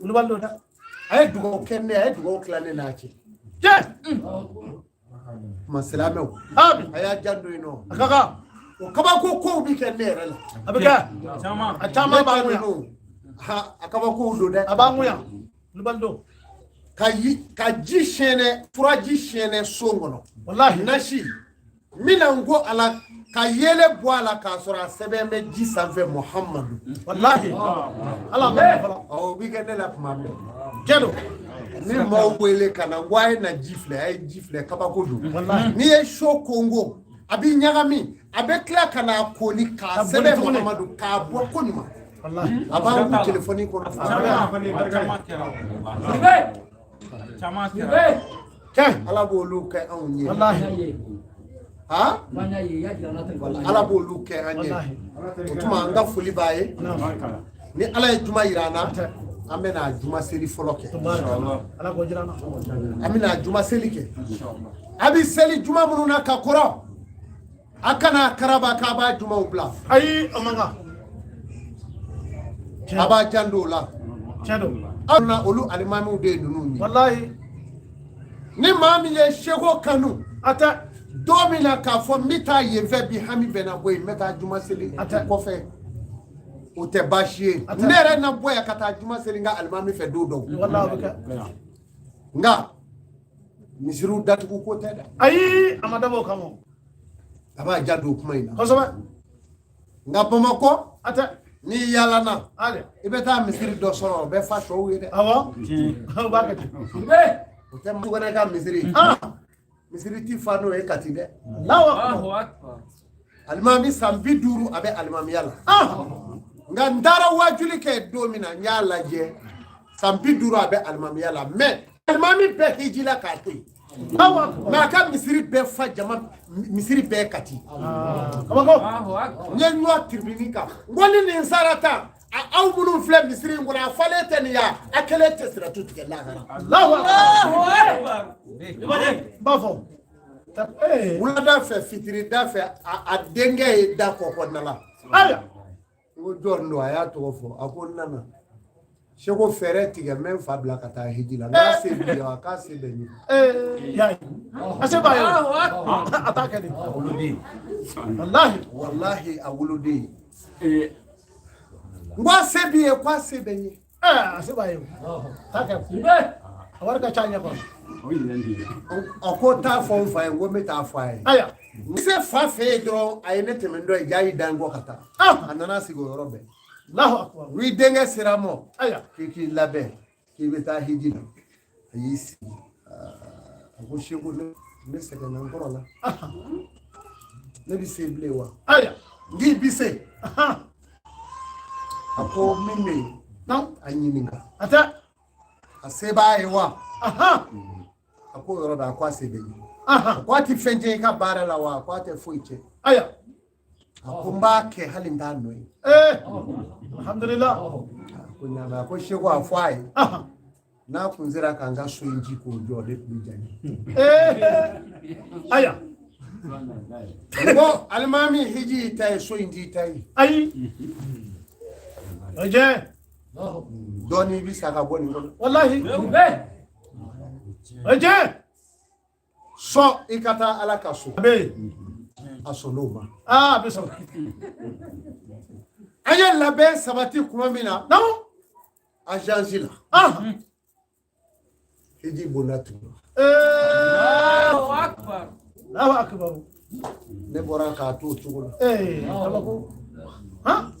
wulibali don dɛ a ye dugawu kɛ ne a ye dugawu tila ne n'a cɛ tiɲɛ tuma silamɛw abi a y'a janto yen nɔ a ka kan o kabako kow bi kɛ ne yɛrɛ la a bɛ kɛ caman a caman b'an ne ŋuya ninnu a kabakow don dɛ a b'an ŋuya wulibali don ka ji siyɛnɛ furaji siyɛnɛ so kɔnɔ walahi nasi n bɛna n ko a la ka yelen bɔ a la k'a sɔrɔ a sɛbɛn bɛ ji sanfɛ Muhamadu walahi ala ma fɔlɔ o bi kɛ ne la tuma bɛɛ tiɲɛ don ni maaw wele ka na n ko a ye na ji filɛ a ye ji filɛ kabako don walahi n'i ye so kongo a b'i ɲagami a bɛ tila ka n'a koli k'a sɛbɛn tuguni. Muhamadu k'a bɔ ko ɲuman walahi a b'an kun telefɔni kɔnɔ caman kɛra tiɲɛ Ala b'olu kɛ anw ye walahi ha Ala b'olu kɛ an ye walahi o tuma an ka foli b'a ye ni Ala ye juma yira an na Tɛ. an bɛna juma seli fɔlɔ kɛ ala k'o jira n na an bɛna juma seli kɛ a bɛ seli juma minnu na ka kɔrɔ a kana karaba k'a b'a jumaw bila ayi o man kan a b'a janto o la tiɲɛ don aw na olu alimamiw de ye ninnu ye walahi ni maa min ye seko kanu a tɛ don min na k'a fɔ n bɛ taa yen fɛ bi hami bɛ na bɔ yen n bɛ taa juma seli A tɛ. kɔfɛ o tɛ baasi ye A tɛ. ne yɛrɛ na bɔ yan ka taa juma seli n ka alimami fɛ don dɔw walahi o bɛ kɛ nka misiriw datugu ko tɛ dɛ ayi a ma dabɔ o kama a b'a janto o kuma in na kosɛbɛ nka Bamakɔ a tɛ n'i yaala ale i bɛ taa misiri dɔ sɔrɔ o bɛ fa tɔw ye dɛ awɔ o b'a kɛ ten o tɛ mugu wɛrɛ ka misiri misiri ti fa n'o ye kati dɛ Allahu Allahu akbar alimami san 50 a bɛ alimamiya la nka n taara wajuli kɛ don min na n y'a lajɛ san 50 a bɛ alimamiya la mais alimami bɛɛ hiji la k'a to yen mais a ka misiri bɛɛ fa jama misiri bɛɛ kati kabako n ye ɲɔ tiribini kan n ko ni nin sara tan aw minnu filɛ misiri in kɔnɔ a falen tɛ nin ya a kelen tɛ siratu tigɛ lahara b'a fɔ wulada fɛ fitirida fɛ a denkɛ ye da kɔkɔnɔna la aya n ko jɔn don a y'a tɔgɔ fɔ a ko n nana seko fɛɛrɛ tigɛ n bɛ n fa bila ka taa hiji la n'a se bi a k'a se bɛ ɲini yayi a se b'a ye a t'a kɛ de wallahi a woloden n ko a se b'i ye ko a se bɛ n ye a se b'a ye t'a kɛ a wari ka ca ɲɛ kɔrɔ a ko t'a fɔ n fa ye n ko n bɛ taa fɔ a ye aya n se fa fɛ yen dɔrɔn a ye ne tɛmɛ dɔ ye jaa y'i da n kɔ ka taa a nana sigi o yɔrɔ bɛɛ Allahu akbar i denkɛ sera mɔ aya k'i labɛn k'i bɛ taa hiji la a y'i sigi a ko seko ne sɛgɛnna n kɔrɔ la ne bɛ se bilen wa aya n k'i bi se a ko min bɛ yen a ɲininka a tɛ a se b'a ye wa a ko yɔrɔ bɛ a ko a se bɛ ye a ko a tɛ fɛn tiɲɛ i ka baara la wa a ko a tɛ foyi tiɲɛ aya a ko n b'a kɛ hali n t'a nɔ ye alhamdulillah ko ɲaamɛ a ko seko a fɔ a ye n'a kun sera k'an ka so in ji k'o jɔ de tun bɛ diya n ye aya n ko alimami hiji y'i ta ye so in t'i ta ye ayi o jɛ dɔɔni bɛ sa ka bɔ nin kɔnɔ wallahi o jɛ sɔn i ka taa ala ka so a bɛ yen a sɔnn'o ma a bɛ sɔrɔ an ye labɛn sabati kuma min na agence la hiji bonda tugura Allahu akbar ne bɔra k'a to o cogo la kabako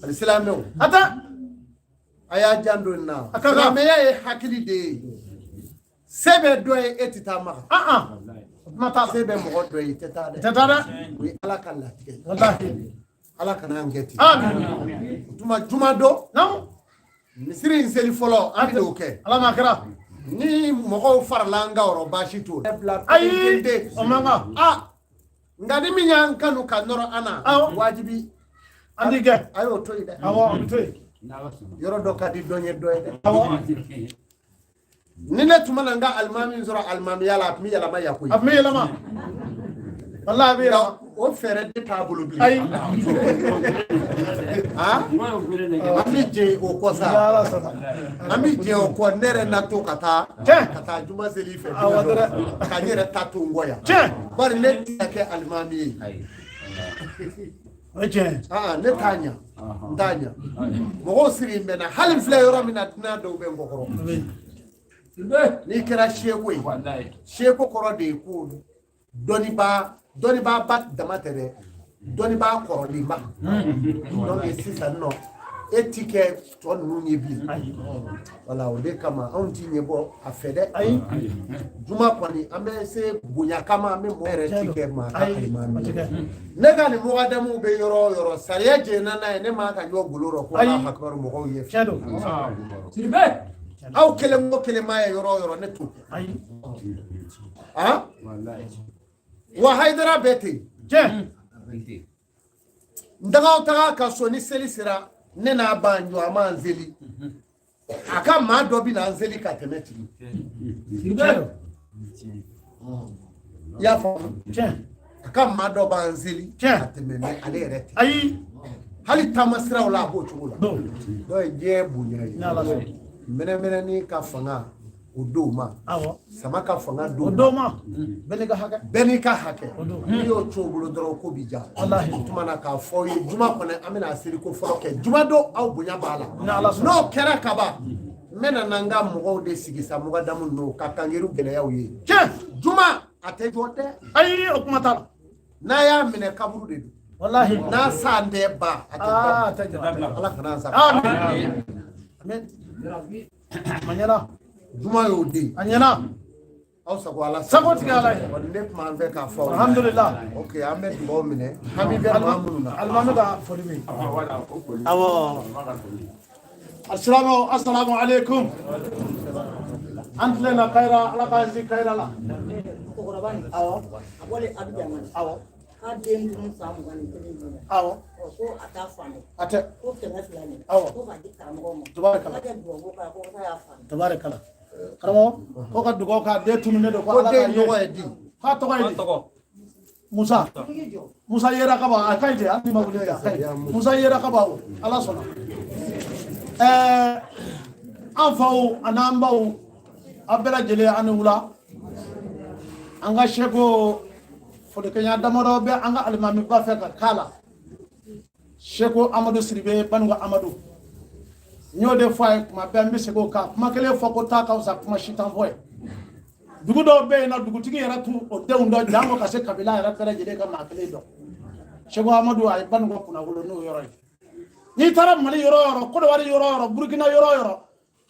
ali silamɛw ata a y'a jan don nin na A ka kan. silamɛya ye hakili de ye se bɛ dɔ ye e tɛ taa maga kuma t'a la se bɛ mɔgɔ dɔ ye i tɛ taa dɛ tɛ taa dɛ o ye ala ka latigɛ ye wallahi ala kana an kɛ ten amin tuma juma don non misiri in seli fɔlɔ an bɛ n'o kɛ ala ma kɛra ni mɔgɔw farala an kan yɔrɔ baasi t'o la bila ayi tente o man kan nka ni min y'an kanu ka nɔrɔ an na Awɔ. wajibi an t'i gɛn a y'o to yen dɛ awɔ o bɛ to yen yɔrɔ dɔ ka di dɔ ye dɔ ye dɛ awɔ ni ne tun mana n ka alimami sɔrɔ alimamiya la a tun bɛ yɛlɛma yan koyi a tun bɛ yɛlɛma wallahi a bɛ yɛlɛma o fɛɛrɛ de t'a bolo bilen ayi an bɛ jɛ o kɔ ni sa ala sɔnna an bɛ jɛ o kɔ ne yɛrɛ na to ka taa juma seli fɛ Awɔ dɛrɛ. ka n yɛrɛ ta to n kɔ yan tiɲɛ bari ne tɛ kɛ alimami ye o ye tiɲɛ ne t'a ɲa n t'a ɲa mɔgɔw siri n bɛ na hali n filɛ yɔrɔ min na dunan dɔw bɛ n kɔkɔrɔ n'i kɛra seko ye seko kɔrɔ de ye ko dɔnnibaa ba dama tɛ dɛ dɔnnibaa kɔrɔlenba donc sisan nɔ e ti kɛ tɔ ninnu ye bilen wala o de kama anw ti ɲɛ bɔ a fɛ dɛ ayi juma kɔni an bɛ se bonya kama an bɛ mɔgɔ yɛrɛ ti kɛ maa ka alimami ye ayi ne ka nin mɔgɔdamuw bɛ yɔrɔ o yɔrɔ sariya jɛnna n'a ye ne ma ka ɲɔ golo rɔ ko Ayi. Alahu akibaru mɔgɔw ye tiɲɛ don aw kelen o kelen ma ye yɔrɔ o yɔrɔ ne t'o kɛ ayi wa hayidara bɛɛ ten tiɲɛ n taga ka so ni seli sera ne n'a ba jɔ a ma n seli a ka maa dɔ bɛ na n seli ka tɛmɛ tigi tiɲɛ don i y'a faamu tiɲɛ a ka maa dɔ b'an seli Tiɲɛ. ka tɛmɛ mɛ ale yɛrɛ tɛ ayi hali taama siraw la a b'o cogo la don dɔ ye diɲɛ bonya ye ni ala sɔnna mɛnɛmɛnɛni ka fanga o don ma awɔ sama ka fanga o don don ma bɛɛ n'i ka hakɛ bɛɛ n'i ka hakɛ O don. n'i y'o to o bolo dɔrɔn ko b'i ja Walahi. o tuma na k'a fɔ aw ye juma kɔnɔ an bɛna seli ko fɔlɔ kɛ juma don aw bonya b'a la Ni Ala sɔnna. n'o kɛra kaban n bɛna n ka mɔgɔw de sigi sa mɔgɔdamu ninnu ka kangeri gɛlɛyaw ye tiɲɛ juma a tɛ jɔ dɛ ayi o kuma t'a la n'a y'a minɛ kaburu de don wallahi n'a san tɛ ban a tɛ a ban tɛ jɔ ala kana an sa amin amin a ɲɛna juma y'o den a ɲɛna aw sago ala sago tigɛ ala ye kɔni ne tun b'an fɛ k'a fɔ aw ye. alhamdulillah ok an bɛ dugawu minɛ hami bɛ maa minnu na alimami ka foli bɛ yen awɔ assalamu alaikum an tilenna kayira ala k'an si kayira la babani wale abijamani ka den dun samu gani kelen ko ata fane ko kɛmɛ fila ni ko ka di karamɔgɔ ma Tabarakala. ka dugawu ka ko ka y'a faamu tabarakala karamɔgɔ ko ka dugawu k'a den tununnen don ko ala ka den tɔgɔ ye di k'a tɔgɔ ye di Musa Musa yera ka ban a ka ɲi ten hali ni ma wuli a ka ɲi Musa yera ka ban o ala sɔnna an faw an'an baw a bɛɛ lajɛlen an ni wula an ka seko folikɛɲa damadɔ bɛ an ka alimami ba fɛ ka k'a la seko Amadu Siribe Banuga Amadu n y'o de fɔ a ye kuma bɛɛ n bɛ segin o kan kuma kelen fɔ ko taa ka fisa kuma si t'an fɔ ye dugu dɔw bɛ yen nɔ dugutigi yɛrɛ t'u o denw dɔn janko ka se kabila yɛrɛ bɛɛ lajɛlen ka maa kelen dɔn seko Amadu a ye Banuga kunnawolo n'o yɔrɔ ye n'i taara Mali yɔrɔ o yɔrɔ Kodowari yɔrɔ o yɔrɔ Burukina yɔrɔ o yɔrɔ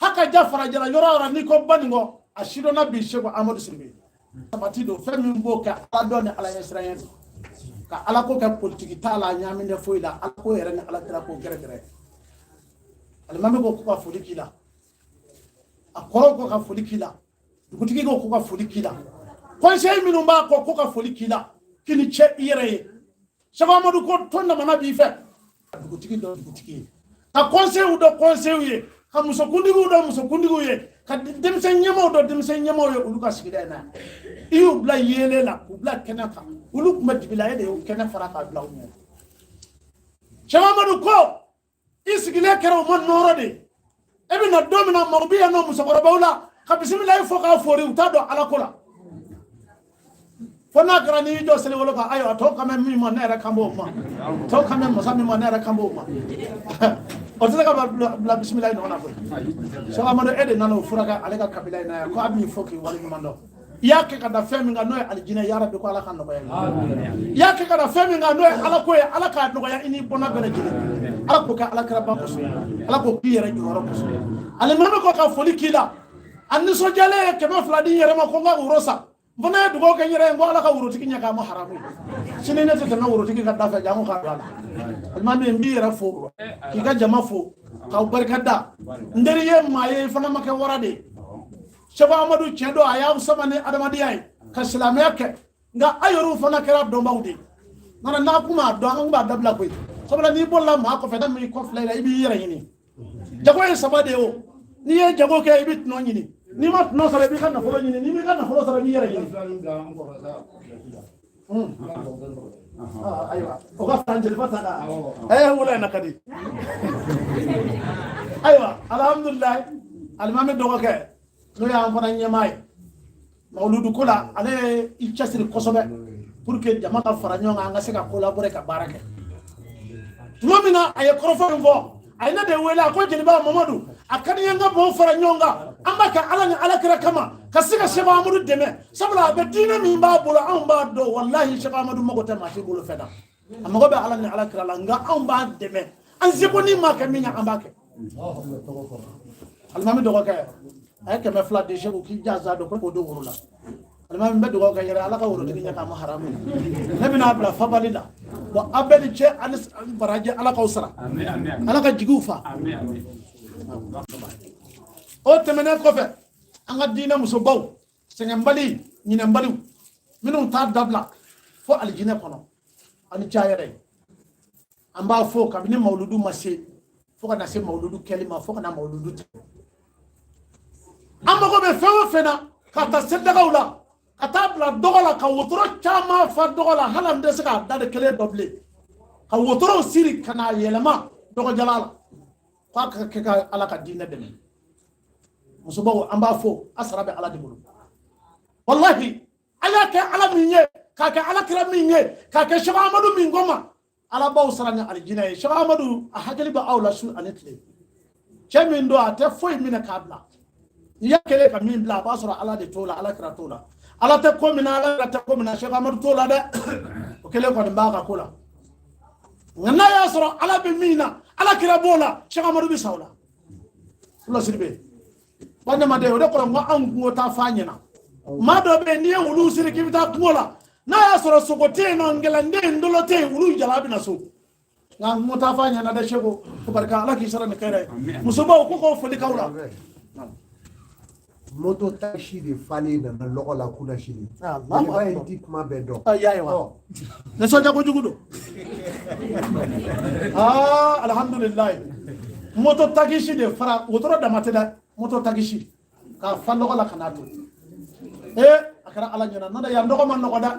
Hakaja Farajɛla yɔrɔ o yɔrɔ n'i ko Banuga a sidɔnna bi seko Amadu Siribe sabati don fɛn min b'o kɛ ala dɔn ni ala ɲɛsiranya don ka ala ko kɛ politiki t'a la ɲaamin tɛ foyi la ala ko yɛrɛ ni ala kira ko gɛrɛgɛrɛ alimami ko ka foli k'i la a kɔrɔw ko ka foli k'i la dugutigi ko ka foli k'i la conseil minnu b'a kɔ ko ka foli k'i la k'i ni cɛ i yɛrɛ ye Seko Amadu ko tɔn damana b'i fɛ dugutigi dɔ dugutigi ye ka conseil dɔ conseil ye ka musokuntigiw dɔ musokuntigiw ye ka denmisɛn ɲɛmaaw dɔ denmisɛn ɲɛmaaw ye olu ka sigida in na i y'u bila yeelen la k'u bila kɛnɛ kan olu tun bɛ dibila e de y'u kɛnɛ fara k'a bila u ɲɛ Seko Amadu ko i sigilen kɛra u ma nɔɔrɔ de e bɛ na don min na maaw bɛ yan nɔ musokɔrɔbaw la ka bisimila i fɔ k'a fori u t'a dɔn ala ko la fo n'a kɛra n'i y'i jɔ seliwolo kan ayiwa tɔw kan bɛ min ma ne yɛrɛ kan b'o ma tɔw kan bɛ masa min ma ne yɛrɛ kan b'o ma o tɛ se ka bila bisimila in ɲɔgɔn na koyi Seko Amadu e de nana o furakɛ ale ka kabila in na yan ko a b'i fɔ k'i waleɲuman dɔn i y'a kɛ ka da fɛn min kan n'o ye alijinɛ ya Rabbi ko ala ka nɔgɔya i y'a kɛ ka da fɛn min kan n'o ye ala ko ye ala k'a nɔgɔya i ni bɔnna bɛɛ lajɛlen ala k'o kɛ alakiraba kosɔn ala k'o k'i yɛrɛ jɔyɔrɔ kosɔn alimami ko ka foli k'i la a nisɔndiyalen ye 200 di n yɛrɛ ma ko n ka woro san n fana ye dugawu kɛ n yɛrɛ ye n ko ala ka worotigi ɲɛ k'a ma haramu ye sini ne tɛ tɛmɛ worotigi ka da fɛ janko k'a don a la alimami n b'i yɛrɛ fo k'i ka jama fo k'aw barika da n teri ye maa ye i fana ma kɛ wara de ye Seko Amadu cɛ don a y'aw sama ni adamadenya ye ka silamɛya kɛ nka a yɛrɛw fana kɛra dɔnbaw de ye nka n'a kun b'a dɔn an kun b'a dabila koyi sabula n'i bolila maa kɔfɛ da min kɔfilɛ i la i b'i yɛrɛ ɲini jago ye saba de ye o n'i ye jago kɛ i bɛ tɔnɔ ɲini n'i ma tɔnɔ sɔrɔ i b'i ka nafolo ɲini n'i m'i ka nafolo sɔrɔ i b'i yɛrɛ ɲini ayiwa o ka fara jeliba ta kan wula in na ka di ayiwa alhamdulilayi alimami dɔgɔkɛ n'o y'an fana ɲɛmaa ye mawuludu ko la ale ye i cɛsiri kosɛbɛ pour que jama ka fara ɲɔgɔn kan an ka se ka collaborer ka baara kɛ tuma min na a ye kɔrɔfɔ min fɔ a ye ne de wele a ko jeliba Mamadu a ka di n ye n ka mɔgɔw fara ɲɔgɔn kan an b'a kɛ ala ni alakira kama ka se ka Seko Amadu dɛmɛ sabula a bɛ diinɛ min b'a bolo anw b'a dɔn walahi Seko Amadu mago tɛ maa si bolo fɛn na a mago bɛ ala ni alakira la nka anw b'a dɛmɛ an seko ni maa kɛ min an b'a kɛ alimami dɔgɔkɛ a ye 200 di Seko k'i jaza dɔ ko don woro la alimami bɛ dugawu kɛ yɛrɛ ala ka worotigi ɲɛ k'a ma haramu ne bɛna bila fabali la bon a bɛɛ ni cɛ ani baraji ala k'aw sara ala ka jigiw fa o tɛmɛnen kɔfɛ an ka diinɛ musobaw sɛgɛnbali ɲinɛnbaliw minnu t'a dabila fo alijinɛ kɔnɔ ani ca yɛrɛ an b'a fɔ kabini mawuludu ma se fo ka na se mawuludu kɛli ma fo ka na mawuludu tɛ an mago bɛ fɛn o fɛn na ka taa sedagaw la ka taa bila dɔgɔ la ka wotoro caman fa dɔgɔ la hali an tɛ se k'a da de kelen dɔ bilen ka wotorow siri ka n'a yɛlɛma dɔgɔjala la k'a ka kɛ ka ala ka diinɛ dɛmɛ musobaw an b'a fɔ a sara bɛ ala de bolo wallahi a y'a kɛ ala min ye k'a kɛ alakira min ye k'a kɛ Seko Amadu min ko ma ala b'aw sara ni alijinɛ ye Seko Amadu a hakili bɛ aw la su ani tile cɛ min don a tɛ foyi minɛ k'a bila i y'a kɛlen ka min bila a b'a sɔrɔ ala de t'o la alakira t'o la ala tɛ ko min na ala tɛ ko min na Seko Amadu t'o la dɛ o kɛlen kɔni b'a ka ko la nka n'a y'a sɔrɔ ala bɛ min na alakira b'o la Seko Amadu bɛ sa o la fula siribe badamaden o de kɔrɔ n ko anw kungo t'a f'a ɲɛna maa dɔ bɛ yen n'i ye wulu siri k'i bɛ taa kungo la n'a y'a sɔrɔ sogo tɛ yen nɔ ngɛlɛnden ndolo tɛ yen wulu jala bɛ na so nka n ko t'a f'a ɲɛna dɛ Seko ko barika ala k'i sara ni kɛnɛ musobaw ko k'o foli k'aw la moto taxi de falen nana lɔgɔ la kuna sini Allahu jeliba ye Akbar. di kuma bɛɛ dɔn Ayiwa. Nisɔndiya kojugu don. Alhamdulilayi. Moto takisi de fara wotoro dama tɛ dɛ. Moto takisi k'a fa nɔgɔ la ka n'a to. A kɛra Ala ɲɛna n'o tɛ yan nɔgɔ ma nɔgɔ dɛ.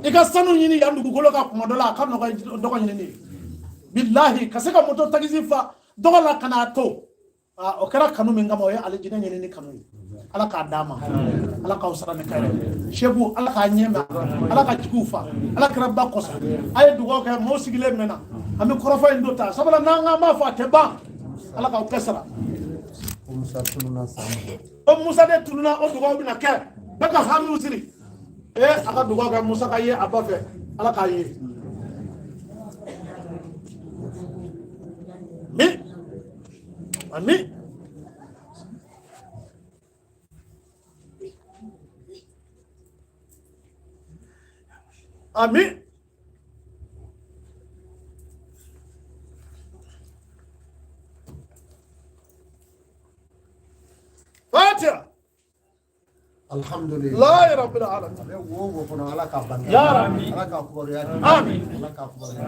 I ka sanu ɲini yan dugukolo ka kuma dɔ la a ka nɔgɔ dɔgɔ ɲinini. Bilahi ka se ka moto takisi fa dɔgɔ la ka n'a to. O kɛra kanu min kama o ye alijinɛ ɲinini kanu ye. Ala k'a d'a ma. Ala k'aw sara ni kɛnɛ. Seku Ala k'a ɲɛma. Ala ka jigiw fa. Ala kɛra ba kɔsɔn. A ye dugawu kɛ maaw sigilen mɛnna. An bɛ kɔrɔfɔ in do ta sabula n'an k'an b'a fɔ a tɛ ban. Ala k'aw bɛɛ sara. o musa tununa san O Musa de tununa o dugawu bɛna kɛ. Bɛɛ ka hamiw siri. A ka dugawu kɛ Musa ka ye a ba fɛ. Ala k'a ye. Amin. Amin. Fatiha. alhamdulillah La ya rabbil alamin. a bɛ wo wo kɔnɔ ala ka bange Ya Rabbi. ala ka kɔrɔya Amin. ala ka kɔrɔya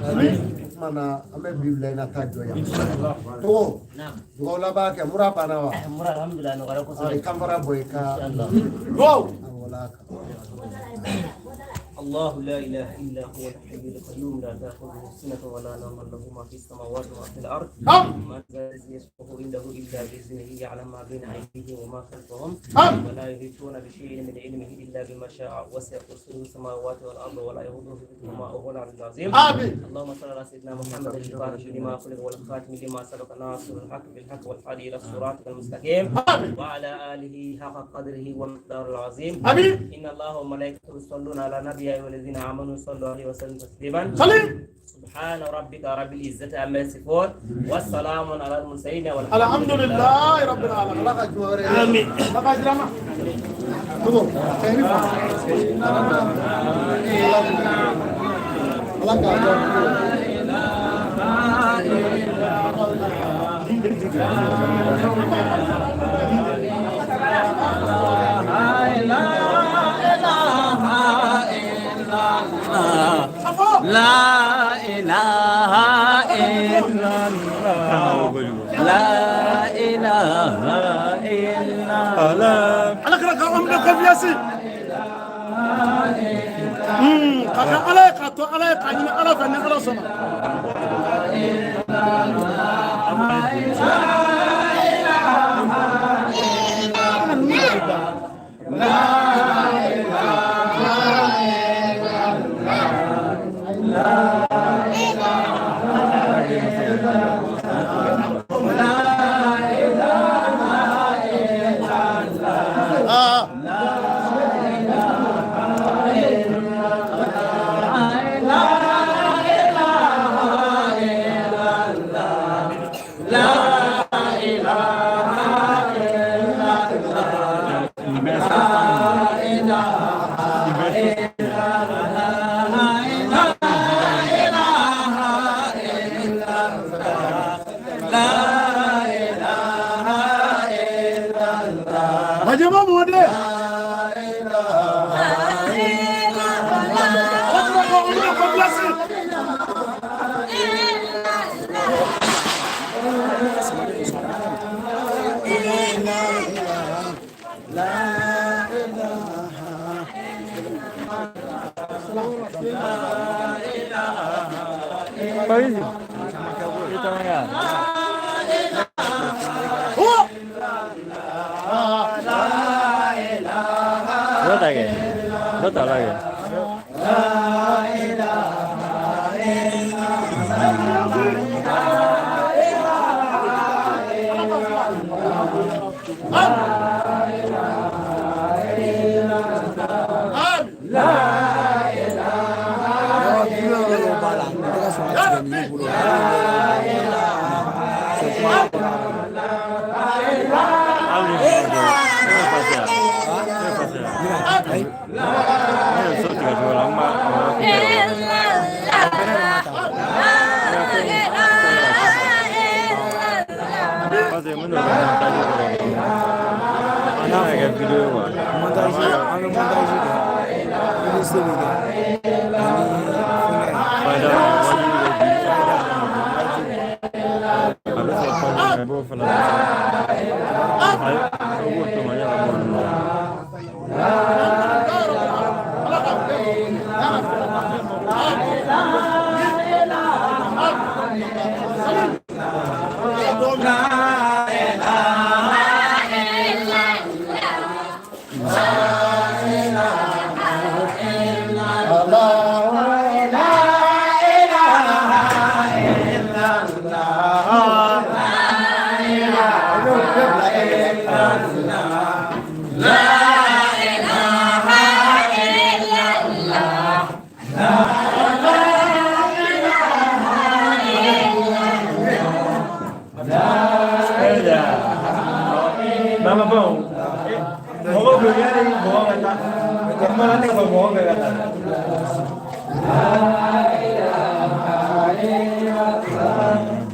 amin kumana an bɛ bi bila ina ta jɔ yan togo dugawu laban kɛ mura banna wa mura alhamdulillah nɔgɔyara a kosɛbɛ ye kanfara bɔ i ka Wow. a wala kan الله لا إله إلا هو الحي القيوم لا تأخذه سنة ولا نوم له ما في السماوات وما في الأرض من ذا الذي يشفع عنده إلا بإذنه يعلم ما بين أيديهم وما خلفهم ولا يحيطون بشيء من علمه إلا بما شاء وسع كرسيه السماوات والأرض ولا يؤوده حفظهما وهو العلي العظيم اللهم صل على سيدنا محمد الفاتح لما خلق والخاتم لما سبق ناصر الحق بالحق والهادي إلى الصراط المستقيم وعلى آله حق قدره ومقداره العظيم إن الله وملائكته يصلون على نبيه والذين آمنوا صلوا عليه وسلم تسليما سبحان ربك رب العزة عما يصفون والسلام على المرسلين الحمد لله رب العالمين. ala ka juma wɛrɛ Amin. Baka jirama. togo fɛn fa ala ka dɔn لا إله إلا الله لا إله إلا الله Ala kira ka umma confiance. Kaka ala ka to ala ka ni ala fa ni ala sona. Majama mode. Ala kira ka umma confiance. Betul lagi. Pasti menurut Ana ke video ba. Montage, an ga montage da. Ni sai da. Faida wani da bi. Bo fana. Ai, ko to ma ya ba no. Mama bom. Mau belajar ini mau kata. Kemana nih mau kata. La ilaha illallah.